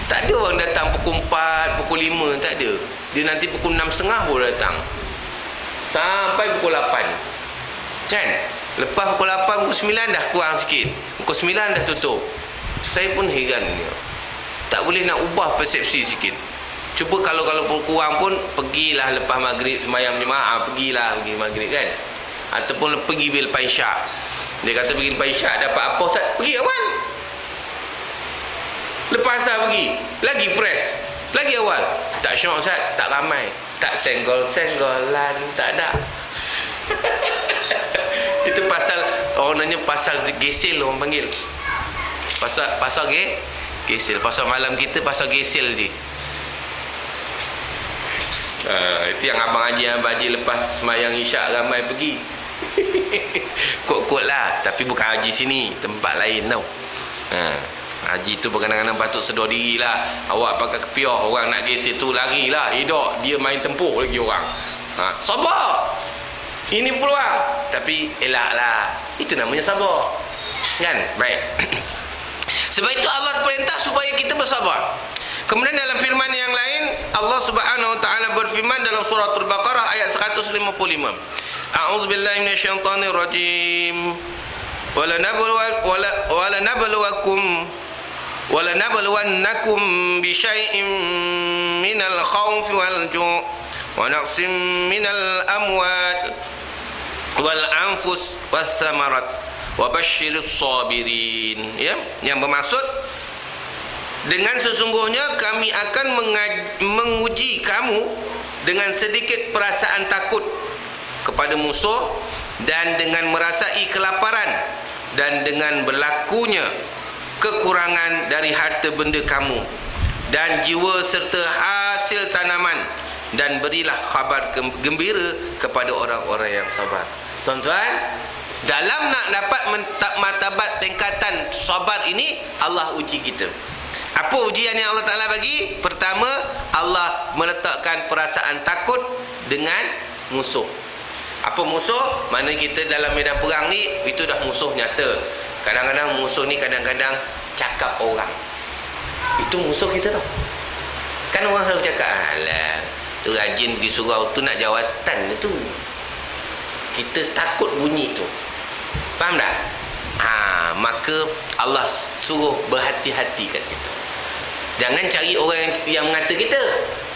Tak ada orang datang pukul 4, pukul 5, tak ada. Dia nanti pukul 6.30 baru datang, sampai pukul 8 kan. Lepas pukul 8, pukul 9 dah kurang sikit, pukul 9 dah tutup. Saya pun heran ni, tak boleh nak ubah persepsi sikit. Cuba kalau kurang pun pergilah lepas maghrib sembahyang jemaah, pergilah pergi maghrib kan. Ataupun pergi lepas isyak. Dia kata pergi lepas isyak dapat apa Ustaz? Pergi awal. Lepas asar pergi, lagi fresh, lagi awal. Tak syok Ustaz, tak ramai, tak senggol-senggolan, tak ada. Itu pasal orang nanya pasal gesil, orang panggil. Pasal gesil. Pasal malam kita pasal gesil je. Itu yang abang haji lepas sembahyang isyak ramai pergi. Kot-kot lah, tapi bukan haji sini, tempat lain tau. Haji tu kadang-kadang patut sedar diri lah. Awak pakai kepiah, orang nak gesil tu lari lah, hidup dia main tempuh lagi orang. Sabar, ini peluang, tapi elak lah. Itu namanya sabar kan. Baik. Sebab itu Allah perintah supaya kita bersabar. Kemudian dalam firman yang lain Allah Subhanahu wa taala berfirman dalam surah Al-Baqarah ayat 155. A'udzubillahi minasyaitonir rajim. Walanabluwannakum bisyai'in minal khawfi wal ju' wa naqsim minal amwal wal anfus was thamarat wa basyyiris sabirin. Ya, yang bermaksud dengan sesungguhnya kami akan menguji kamu dengan sedikit perasaan takut kepada musuh dan dengan merasai kelaparan dan dengan berlakunya kekurangan dari harta benda kamu dan jiwa serta hasil tanaman, dan berilah khabar gembira kepada orang-orang yang sabar. Tuan-tuan, dalam nak dapat martabat tingkatan sabar ini Allah uji kita. Apa ujian yang Allah Ta'ala bagi? Pertama, Allah meletakkan perasaan takut dengan musuh. Apa musuh? Mana kita dalam medan perang ni, itu dah musuh nyata. Kadang-kadang musuh ni kadang-kadang cakap orang. Itu musuh kita tau. Kan orang selalu cakap, alah, tu rajin pergi surau tu nak jawatan tu. Kita takut bunyi tu. Faham tak? Maka Allah suruh berhati-hati kat situ. Jangan cari orang yang mengata kita.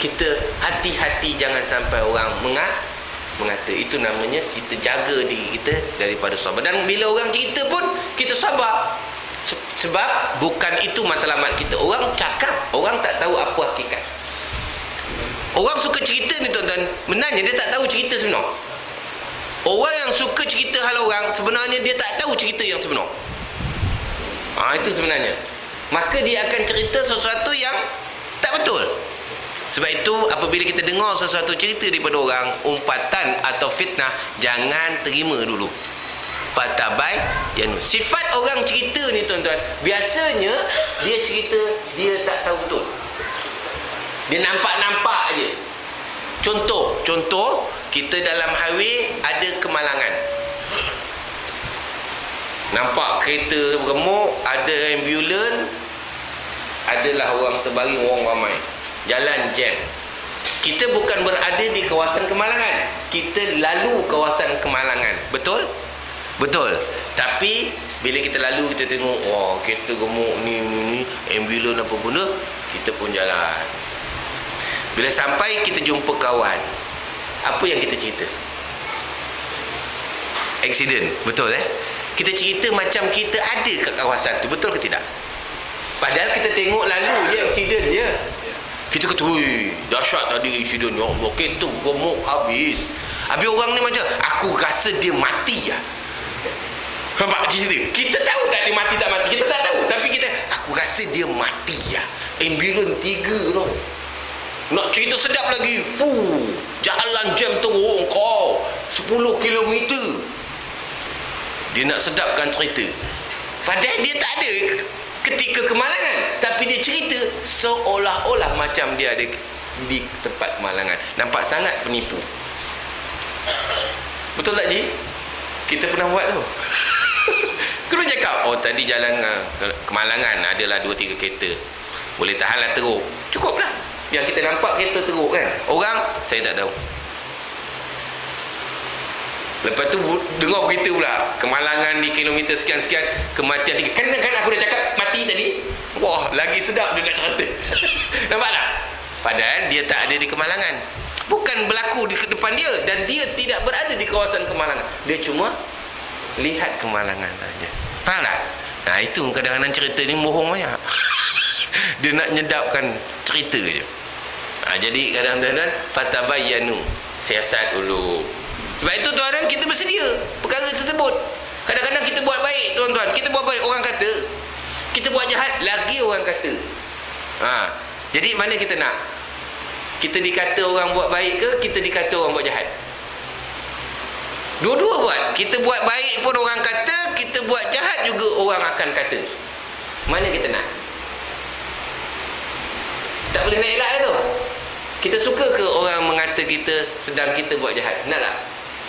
Kita hati-hati jangan sampai orang mengata. Itu namanya kita jaga diri kita daripada sabar. Dan bila orang cerita pun kita sabar. Sebab bukan itu matlamat kita. Orang cakap, orang tak tahu apa hakikat. Orang suka cerita ni tuan-tuan, benarnya dia tak tahu cerita sebenar. Orang yang suka cerita hal orang, sebenarnya dia tak tahu cerita yang sebenar. Itu sebenarnya. Maka dia akan cerita sesuatu yang tak betul. Sebab itu apabila kita dengar sesuatu cerita daripada orang, umpatan atau fitnah, jangan terima dulu. Fatabai yang sifat orang cerita ni tuan-tuan, biasanya dia cerita dia tak tahu betul. Dia nampak-nampak aje. Contoh kita dalam highway ada kemalangan. Nampak kereta remuk, ada ambulan, adalah orang terbaring, orang ramai, jalan jam. Kita bukan berada di kawasan kemalangan, kita lalu kawasan kemalangan. Betul? Betul. Tapi bila kita lalu, kita tengok, wah, kereta gemuk ni ambulan apa benda, kita pun jalan. Bila sampai kita jumpa kawan, apa yang kita cerita? Aksiden. Betul kita cerita macam kita ada kat kawasan tu. Betul ke tidak? Padahal kita tengok lalu je aksiden je. Kita kata, wui, dahsyat tadi aksiden, ya Allah, kereta gemuk habis. Habis orang ni macam, aku rasa dia mati lah. Nampak cerita? Kita tahu tak dia mati tak mati? Kita tak tahu. Tapi kita, aku rasa dia mati lah. Ambulan 3 tau. Nak cerita sedap lagi, jalan jam teruk kau 10 km. Dia nak sedapkan cerita. Padahal dia tak ada ketika kemalangan, tapi dia cerita seolah-olah macam dia ada di tempat kemalangan. Nampak sangat penipu. Betul tak Ji? Kita pernah buat tu. Kena cakap, oh tadi jalan kemalangan adalah 2-3 kereta, boleh tahanlah teruk. Cukup lah. Yang kita nampak kereta teruk kan. Orang, saya tak tahu. Lepas tu dengar berita pula, kemalangan di kilometer sekian-sekian, kematian 3. Kan aku dah cakap mati tadi. Wah, lagi sedap dia nak cerita. Nampak tak? Padahal dia tak ada di kemalangan. Bukan berlaku di depan dia, dan dia tidak berada di kawasan kemalangan. Dia cuma lihat kemalangan saja. Faham tak? Nah, itu kadang-kadang cerita ni bohong banyak. Dia nak nyedapkan cerita je. Jadi kadang-kadang fatabayyanu, siasat dulu. Sebab itu tuan-tuan, kita bersedia perkara tersebut. Kadang-kadang kita buat baik tuan-tuan, kita buat baik orang kata, kita buat jahat lagi orang kata. Jadi mana kita nak? Kita dikata orang buat baik ke kita dikata orang buat jahat? Dua-dua buat. Kita buat baik pun orang kata, kita buat jahat juga orang akan kata. Mana kita nak? Tak boleh nak elak lah tu. Kita suka ke orang mengata kita sedang kita buat jahat? Nak tak?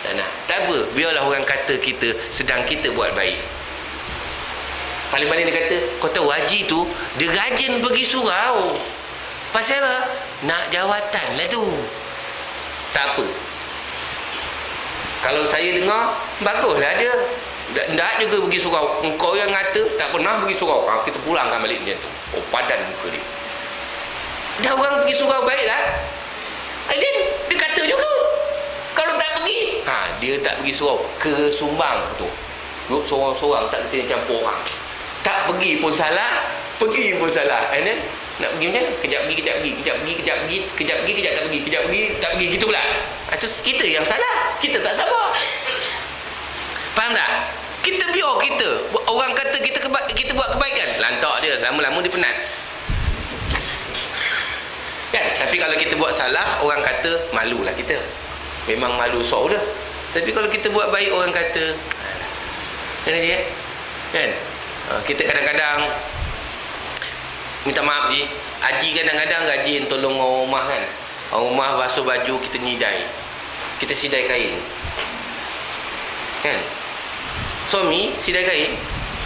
Tak nak. Tak apa, biarlah orang kata kita sedang kita buat baik. Paling-paling dia kata, kau tahu haji tu dia rajin pergi surau. Pasal apa? Nak jawatan lah tu. Tak apa. Kalau saya dengar, baguslah dia. Tak juga pergi surau. Engkau yang kata tak pernah pergi surau. Kita pulangkan balik macam tu. Oh, padan muka dia. Dah orang pergi surau baiklah. Aidin, dia kata juga. Kalau tak pergi, dia tak pergi surau. Ke Sumbang tu. Duduk sorang-sorang, tak kena campur orang. Tak pergi pun salah, pergi pun salah. And then, nak pergi macam mana? Kejap pergi, kejap pergi, kejap pergi, kejap pergi, kejap pergi, kejap tak pergi, kejap pergi, tak pergi, gitu pula. Itu kita yang salah. Kita tak sabar. Faham tak? Kita biar kita. Orang kata kita buat kebaikan. Lantak dia. Lama-lama dia penat. Kan? Tapi kalau kita buat salah, orang kata, malulah kita. Memang malu sok dah. Tapi kalau kita buat baik, orang kata, kan dia? Kan? Kita kadang-kadang minta maaf je. Haji kadang-kadang rajin tolong orang rumah kan. Orang rumah basuh baju, kita nyidai. Kita sidai kain. Kan? Suami sidai kain,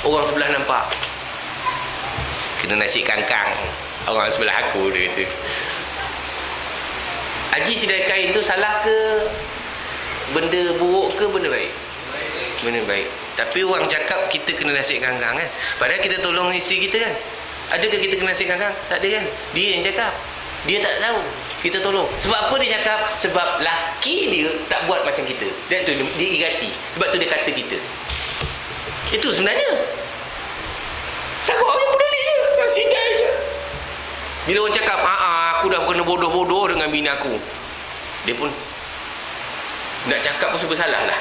orang sebelah nampak. Kena nasi kangkang. Orang sebelah aku dia kata. Haji sidai kain tu salah ke? Benda buruk ke benda baik? Benda baik. Tapi orang cakap kita kena nasi kangkang kan. Padahal kita tolong isteri kita kan. Adakah kita kena nasi kangkang? Tak ada kan. Dia yang cakap. Dia tak tahu. Kita tolong. Sebab apa dia cakap? Sebab laki dia tak buat macam kita. Dan tu dia irati. Sebab tu dia kata kita. Itu sebenarnya. Sabar je, peduli je. Sidai je. Bila orang cakap, aku dah kena bodoh-bodoh dengan bini aku. Dia pun nak cakap pun serba salah lah.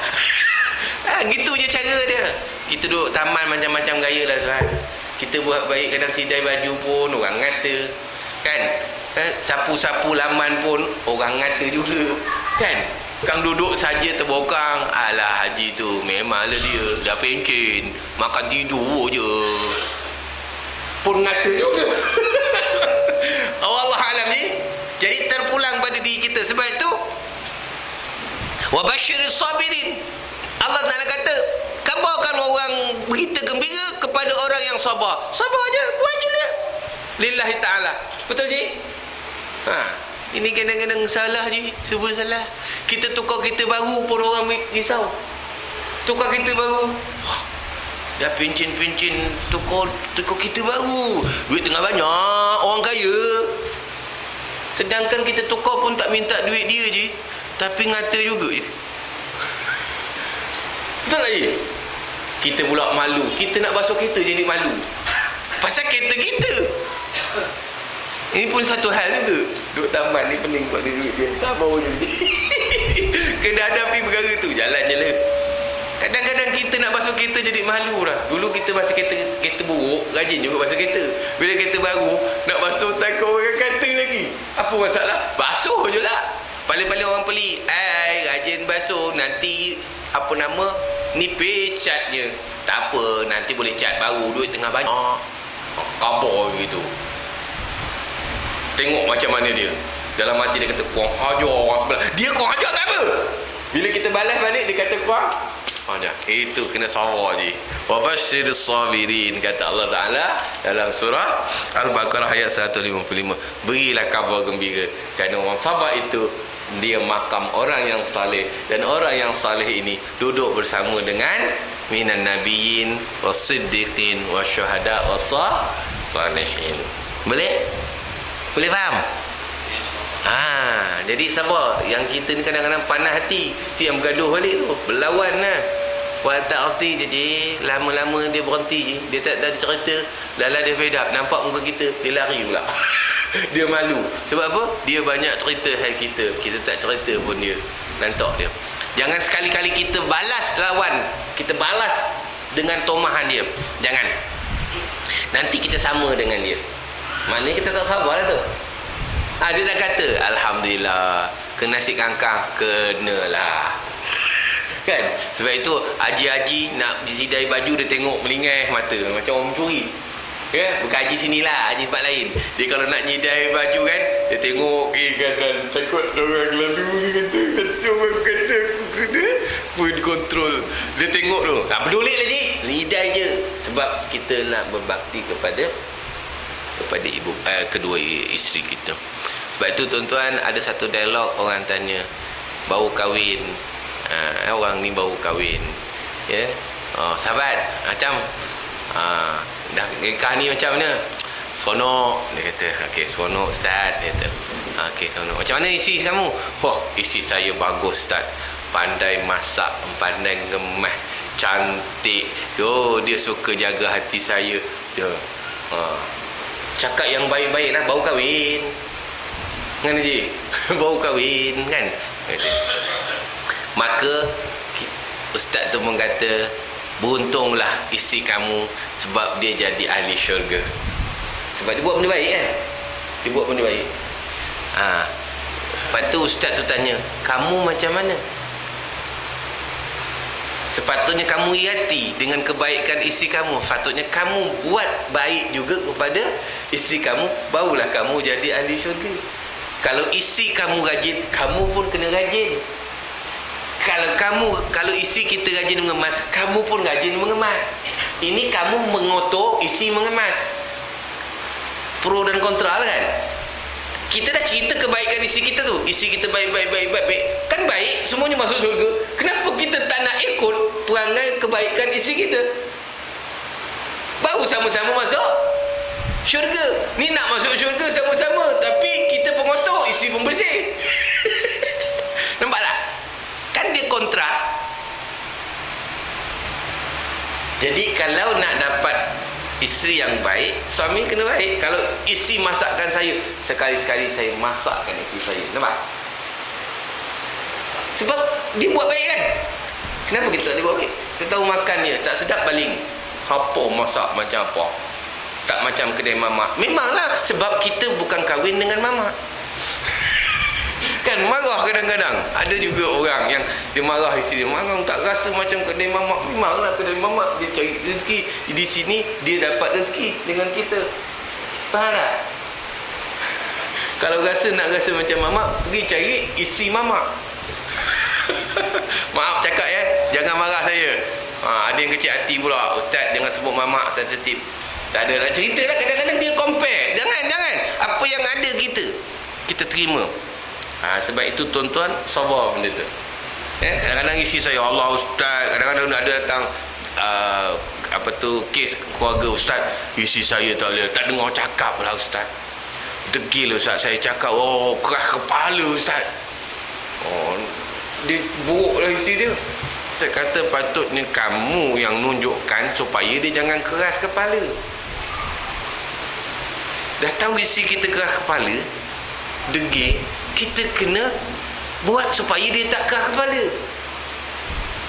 Gitu je cara dia. Kita duduk taman macam-macam gaya lah tuan. Kita buat baik, kadang sidai baju pun orang ngata. Kan? Sapu-sapu laman pun orang ngata juga. Kan? Kang duduk saja terbokang. Alah haji tu memanglah dia dah pencen, makan tidur je. Pun ngata juga. Allah alam ni. Jadi terpulang pada diri kita. Sebab itu wa basyiris sabirin. Allah Ta'ala kata, kabarkan orang berita gembira kepada orang yang sabar. Sabar je, buat je dia. Lillahi ta'ala. Betul je? Ini kadang-kadang salah je. Serba salah. Kita tukar kereta baru pun orang risau. Tukar kereta baru. Dah pencin-pencin tukar kereta baru. Duit tengah banyak. Orang kaya. Sedangkan kita tukar pun tak minta duit dia je. Tapi ngata juga je. Betul tak je? Kita pula malu. Kita nak basuh kereta jadi malu. Pasal kereta kita. Ini pun satu hal juga. Duduk taman ni pening buat duit dia. Sabar je. Kena hadapi perkara tu. Jalan je lah. Kadang-kadang kita nak basuh kereta jadi malu lah. Dulu kita basuh kereta buruk, rajin juga basuh kereta. Bila kereta baru, nak basuh takut orang kata lagi. Apa masalah? Basuh je lah. Paling-paling orang pelik. Rajin basuh. Nanti, apa nama, nipis catnya. Tak apa, nanti boleh cat baru. Duit tengah banyak. Kabur gitu. Tengok macam mana dia. Dalam hati dia kata, kurang hajar orang sebelah. Dia kurang hajar tak apa. Bila kita balas balik, dia kata kurang hajar. Itu kena sabar je. Wa basyiris sabirin, kata Allah Ta'ala dalam surah Al-Baqarah ayat 155. Berilah kabar gembira. Kerana orang sabar itu, dia makam orang yang saleh. Dan orang yang saleh ini duduk bersama dengan minan nabiyyin wasiddiqin wasyuhada wasalihin. Boleh? Boleh faham? Jadi sabar. Yang kita ni kadang-kadang panas hati. Itu yang bergaduh balik tu. Berlawan lah. Tak arti je. Lama-lama dia berhenti je. Dia tak ada cerita. Lala dia fed up. Nampak muka kita. Dia lari pula. Dia malu. Sebab apa? Dia banyak cerita hal kita. Kita tak cerita pun dia. Nantok dia. Jangan sekali-kali kita balas lawan. Kita balas dengan tomahan dia. Jangan. Nanti kita sama dengan dia. Maknanya kita tak sabar lah tu. Dia tak kata, Alhamdulillah, ke nasi kangkang, kenalah. Kan? Sebab itu, haji-haji nak disidai baju, dia tengok melingah mata. Macam orang mencuri. Ya? Bukan haji sinilah, haji tempat lain. Dia kalau nak nyidai baju kan, dia tengok kiri kanan. Takut orang lalu, dia kata, orang kata, aku kena pun kontrol. Dia tengok tu. Tak peduli lagi. Nyidai je. Sebab kita nak berbakti kepada ibu, kedua isteri kita. Sebab itu tuan-tuan, ada satu dialog orang tanya, baru kahwin, orang ni baru kahwin, ya, sahabat, macam dah nikah ni macam mana? Seronok, dia kata. Okey, seronok Ustaz, dia kata. Okey, seronok. Macam mana isteri kamu? Isteri saya bagus Ustaz, pandai masak, pandai ngemas, cantik. Dia suka jaga hati saya. Dia cakap yang baik-baik lah. Baru kahwin kan Haji? Baru kahwin kan? Maka Ustaz tu pun kata, beruntunglah isteri kamu sebab dia jadi ahli syurga. Sebab dia buat benda baik kan? Dia buat benda baik. Lepas tu Ustaz tu tanya, kamu macam mana? Sepatutnya kamu iriati dengan kebaikan isteri kamu. Sepatutnya kamu buat baik juga kepada isteri kamu. Barulah kamu jadi ahli syurga. Kalau isteri kamu rajin, kamu pun kena rajin. Kalau isteri kita rajin mengemas, kamu pun rajin mengemas. Ini kamu mengotor, isteri mengemas. Pro dan kontra kan? Kita dah cerita kebaikan isteri kita tu. Isteri kita baik. Kan baik, semuanya masuk syurga. Kenapa kita tak nak ikut perangai kebaikan isteri kita? Baru sama-sama masuk syurga. Ni nak masuk syurga sama-sama, tapi kita pengotor, isteri pembersih. Nampak tak? Kan dia kontra. Jadi kalau nak dapat isteri yang baik, suami kena baik. Kalau isteri masakkan saya, sekali-sekali saya masakkan isteri saya. Nampak? Sebab dia buat baik kan? Kenapa kita tak buat baik? Kita tahu makan dia tak sedap, baling. Apa masak macam apa? Tak macam kedai mamak. Memanglah, sebab kita bukan kahwin dengan mamak. Kan marah kadang-kadang. Ada juga orang yang dia marah isteri dia, marah tak rasa macam kedai mamak. Memanglah kedai mamak, dia cari rezeki. Di sini dia dapat rezeki dengan kita. Faham tak? Kalau nak rasa macam mamak, pergi cari isteri mamak. Maaf cakap ya, jangan marah saya. Ada yang kecil hati pula, Ustaz jangan sebut mamak sensitif. Tak ada nak cerita lah. Kadang-kadang dia compare. Jangan. Apa yang ada kita terima. Sebab itu tuan-tuan, sabar benda tu. Kadang-kadang isi saya, Allah Ustaz, kadang-kadang ada datang kes keluarga Ustaz, isi saya tak dengar cakap lah Ustaz. Degil Ustaz, saya cakap, keras kepala Ustaz. Dia buruk lah isi dia. Saya kata patutnya kamu yang nunjukkan supaya dia jangan keras kepala. Dah tahu isi kita keras kepala, degil, kita kena buat supaya dia tak keras kepala.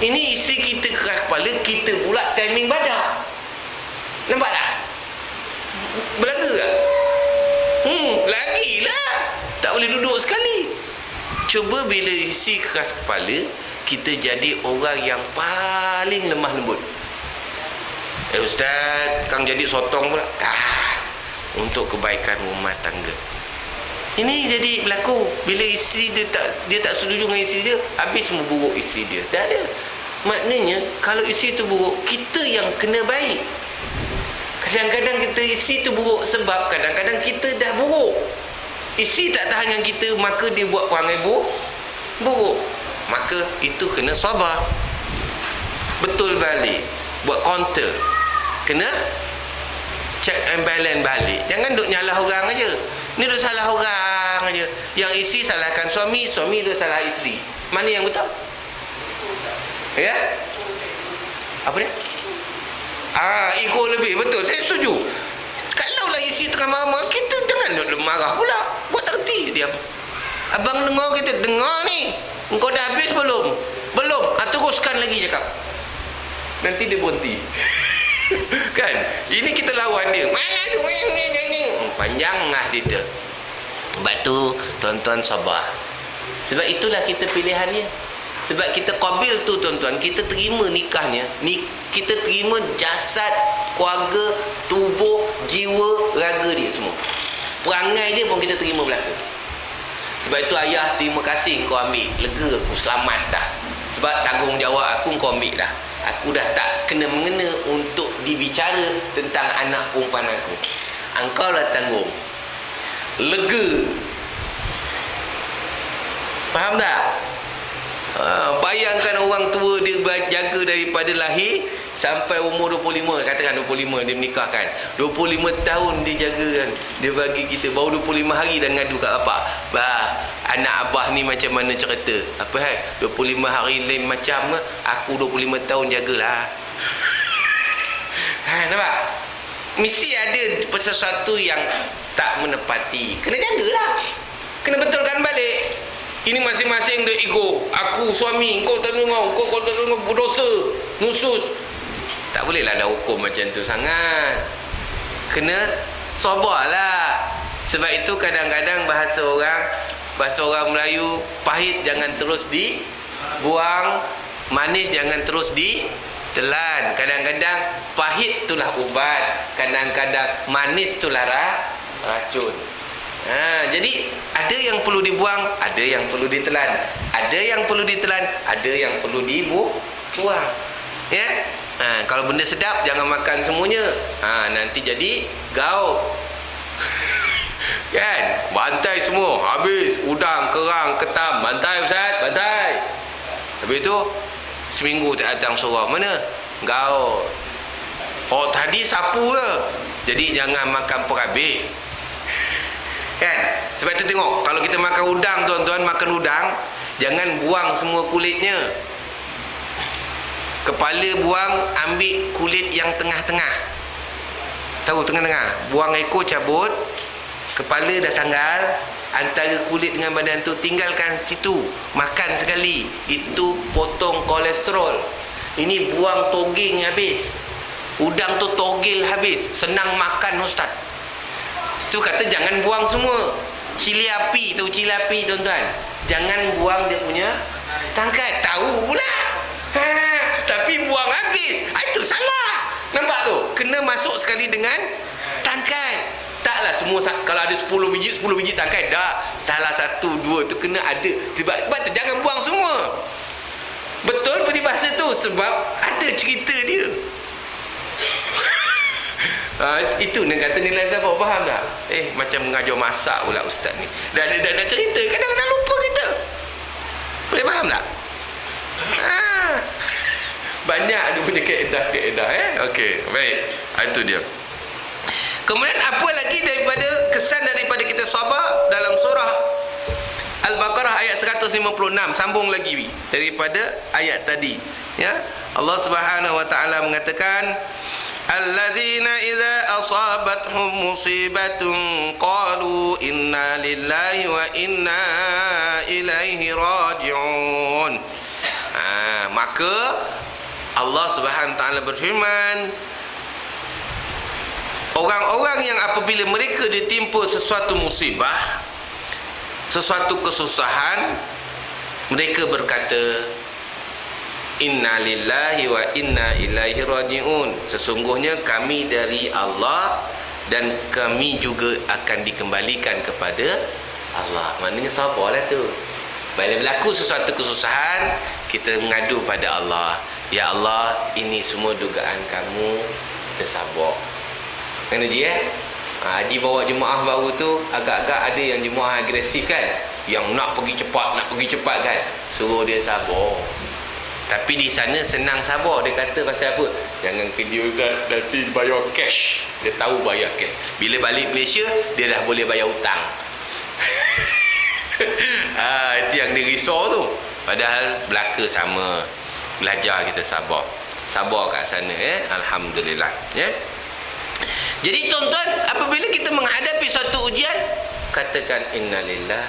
Ini isteri kita keras kepala, kita pula timing badak. Nampak tak? Belaga tak? Lagilah. Tak boleh duduk sekali. Cuba bila isteri keras kepala, kita jadi orang yang paling lemah lembut. Ustaz, Kang jadi sotong pula. Untuk kebaikan rumah tangga. Ini jadi berlaku. Bila isteri dia tak setuju dengan isteri dia, habis semua buruk isteri dia. Tak ada. Maknanya kalau isteri tu buruk, kita yang kena baik. Kadang-kadang kita isteri tu buruk sebab kadang-kadang kita dah buruk. Isteri tak tahan dengan kita, maka dia buat perangai buruk. Maka itu kena sabar. Betul balik. Buat counter. Kena check and balance balik. Jangan duk nyalah orang aja. Ni duk salah orang. perang aja. Yang isteri salahkan suami, suami tu salah isteri. Mana yang betul? Ya? Apa dia? Ego lebih. Betul, saya setuju. Kalaulah isteri tengah marah-marah, kita jangan duduk marah pula. Buat tak reti diam. Abang dengar kita, dengar ni. Engkau dah habis belum? Belum. Teruskan lagi cakap. Nanti dia berhenti. Kan? Ini kita lawan dia. Mana tu? Panjang lah kita. Sebab tu tuan-tuan sabar. Sebab itulah kita pilihan dia. Sebab kita qabil tu tuan-tuan, kita terima nikahnya, kita terima jasad, keluarga, tubuh, jiwa, raga dia semua. Perangai dia pun kita terima belaka. Sebab itu ayah, terima kasih kau ambil. Lega aku, selamat dah. Sebab tanggungjawab aku kau ambil dah. Aku dah tak kena-mengena untuk dibicara tentang anak perempuan aku. Engkau lah tanggung. Lega. Faham tak? Bayangkan orang tua dia jaga daripada lahir sampai umur 25, katakan 25 dia menikahkan. 25 tahun dia jaga kan. Dia bagi kita baru 25 hari dah ngadu kat bapak. Anak abah ni macam mana cerita? Apa 25 hari lain macam aku 25 tahun jagalah. Nampak? Mesti ada sesuatu yang tak menepati. Kena jagalah. Kena betulkan balik. Ini masing-masing dia ego. Aku suami, kau tak dengar, kau tak dengar, berdosa, nusus. Tak bolehlah dah hukum macam tu sangat. Kena sabarlah. Sebab itu kadang-kadang bahasa orang Melayu, pahit jangan terus dibuang, manis jangan terus ditelan. Kadang-kadang pahit itulah ubat, kadang-kadang manis itulah racun. Jadi ada yang perlu dibuang, ada yang perlu ditelan. Ada yang perlu ditelan, ada yang perlu dibuang. Ya? Kalau benda sedap jangan makan semuanya. Nanti jadi gaul. Kan? Bantai semua, habis udang, kerang, ketam, bantai ustaz, bantai. Habis tu seminggu tak datang surau. Mana? Gaul. Oh tadi sapu ke? Jadi jangan makan perhabis. Kan? Sebab tu tengok, kalau kita makan udang tuan-tuan, makan udang, jangan buang semua kulitnya. Kepala buang, ambil kulit yang tengah-tengah. Tahu tengah-tengah? Buang ekor, cabut. Kepala dah tanggal, antara kulit dengan badan tu tinggalkan situ. Makan sekali. Itu potong kolesterol. Ini buang togeng habis. Udang tu togel habis. Senang makan ustaz. Tu kata jangan buang semua. Cili api tu, cili api tuan-tuan, jangan buang dia punya tangkai. Tahu pula. Tapi buang habis. Itu salah. Nampak tu? Kena masuk sekali dengan tangkai. Taklah semua, kalau ada 10 biji tangkai dah. Salah 1, 2 tu kena ada. Sebab tu jangan buang semua. Betul peribahasa tu, sebab ada cerita dia. Itu nak kata nilai siapa, faham tak? Macam mengajar masak pula ustaz ni. Dah cerita, kadang-kadang lupa kita. Boleh faham tak? Banyak dia punya kaedah. Okey, baik. Itu dia. Kemudian apa lagi daripada kesan daripada kita sabar dalam surah Al-Baqarah ayat 156, sambung lagi daripada ayat tadi. Ya, Allah Subhanahu wa taala mengatakan, alladzina idza asabathum musibatun qalu inna lillahi wa inna ilaihi raji'un. Maka Allah Subhanahu wa taala berfirman, orang-orang yang apabila mereka ditimpa sesuatu musibah, sesuatu kesusahan, mereka berkata inna lillahi wa inna ilaihi raji'un. Sesungguhnya kami dari Allah dan kami juga akan dikembalikan kepada Allah. Maknanya sabarlah tu. Bila berlaku sesuatu kesusahan, kita mengadu pada Allah. Ya Allah, ini semua dugaan kamu, kita sabar. Kena je Haji bawa jemaah baru tu, agak-agak ada yang jemaah agresif kan, yang nak pergi cepat kan. Suruh dia sabar. Tapi di sana senang sabar. Dia kata pasal apa? Jangan kerja ustaz, nanti bayar cash. Dia tahu bayar cash. Bila balik Malaysia, dia dah boleh bayar hutang. Itu yang dirisau tu. Padahal belaka sama. Belajar kita sabar. Sabar kat sana, alhamdulillah, ya. Jadi tuan-tuan, apabila kita menghadapi suatu ujian, katakan innalillah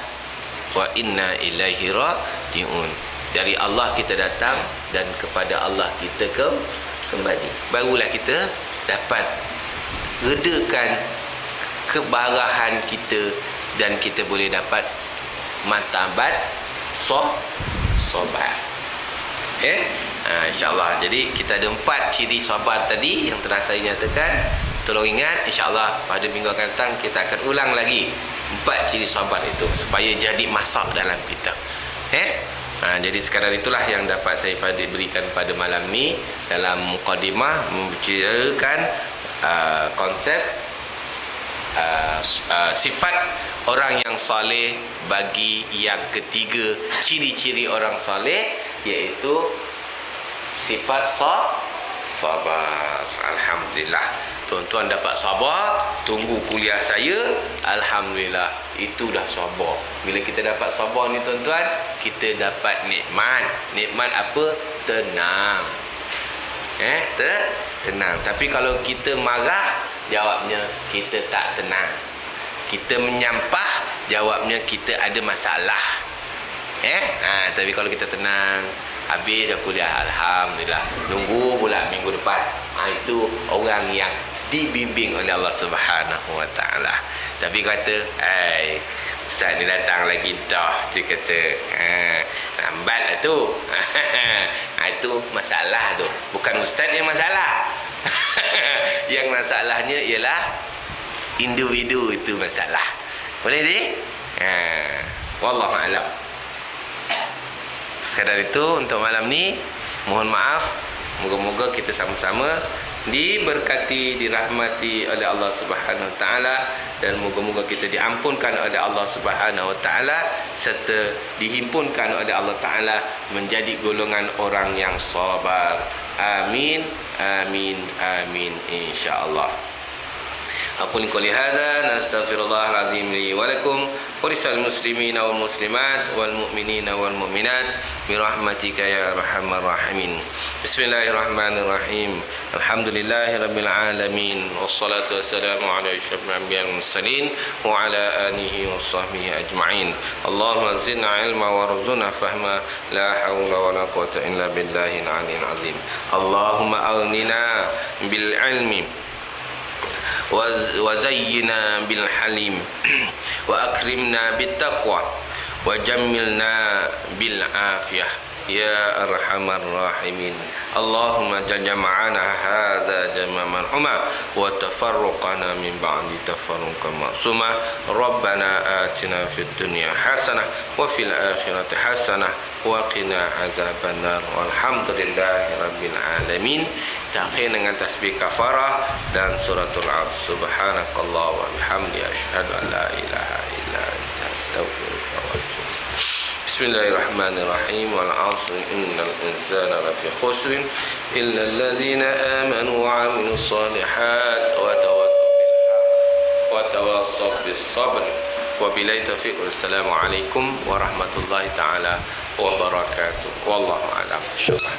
wa inna ilaihi rajiun. Dari Allah kita datang dan kepada Allah kita kembali. Barulah kita dapat redakan kebarahan kita dan kita boleh dapat martabat sabar. InsyaAllah. Jadi kita ada 4 ciri sabar tadi yang telah saya nyatakan. Tolong ingat, insyaAllah pada minggu akan datang kita akan ulang lagi 4 ciri sabar itu supaya jadi masak dalam kita. Jadi sekadar itulah yang dapat saya berikan pada malam ni dalam mukadimah membicarakan konsep sifat orang yang soleh bagi yang ketiga. Ciri-ciri orang soleh iaitu sifat sabar. Alhamdulillah. Tuan-tuan dapat sabar, tunggu kuliah saya, alhamdulillah, itu dah sabar. Bila kita dapat sabar ni tuan-tuan, kita dapat nikmat. Nikmat apa? Tenang. Tenang. Tapi kalau kita marah, jawabnya kita tak tenang. Kita menyampah, jawabnya kita ada masalah. Tapi kalau kita tenang, habis dah kuliah, alhamdulillah, nunggu pula minggu depan. Itu orang yang dibimbing oleh Allah Subhanahu Wa Taala. Tapi kata, ustaz ni datang lagi dah, dia kata, lambatlah tu. Itu masalah tu. Bukan ustaz yang masalah. Yang masalahnya ialah individu itu masalah. Boleh ni? Wallahu a'lam. Sekadar itu untuk malam ni. Mohon maaf. Moga-moga kita sama-sama diberkati, dirahmati oleh Allah Subhanahu Wa Taala, dan moga-moga kita diampunkan oleh Allah Subhanahu Wa Taala serta dihimpunkan oleh Allah Taala menjadi golongan orang yang sabar. Amin, amin, amin, insya-Allah. أقول قولي هذا نستغفر الله العظيم لي ولكم ولسائر المسلمين والمسلمات والمؤمنين والمؤمنات برحمتك يا أرحم الراحمين. بسم الله الرحمن الرحيم. الحمد لله رب العالمين والصلاة والسلام على أشرف الأنبياء والمرسلين وعلى آله وصحبه أجمعين. اللهم زدنا علما وارزقنا فهما لا حول ولا قوة إلا بالله العلي العظيم. اللهم أغننا بالعلم وزينا بالحليم وأكرمنا بالتقوى وجملنا بالعافية يا أرحم الراحمين. اللهم جمعنا هذا جمع مرحوما وتفرقنا من بعد تفرقا معصوما. ربنا آتنا في الدنيا حسنة وفي الآخرة حسنة وقنا عذاب النار. والحمد لله رب العالمين. Terakhir dengan tasbih kafarah dan suratul Asr. Subhanakallah wa bihamdi asyhadu an la ilaha illa anta astaghfiruka wa atubu. Bismillahirrahmanirrahim. Wal 'asri innal insana lafi khusr illa alladhina amanu wa 'amilus shalihat wa tawassaw bis sabr. Wabillahi taufiq. Wassalamu alaikum warahmatullahi taala wabarakatuh. Wallahu a'lam. Syukran.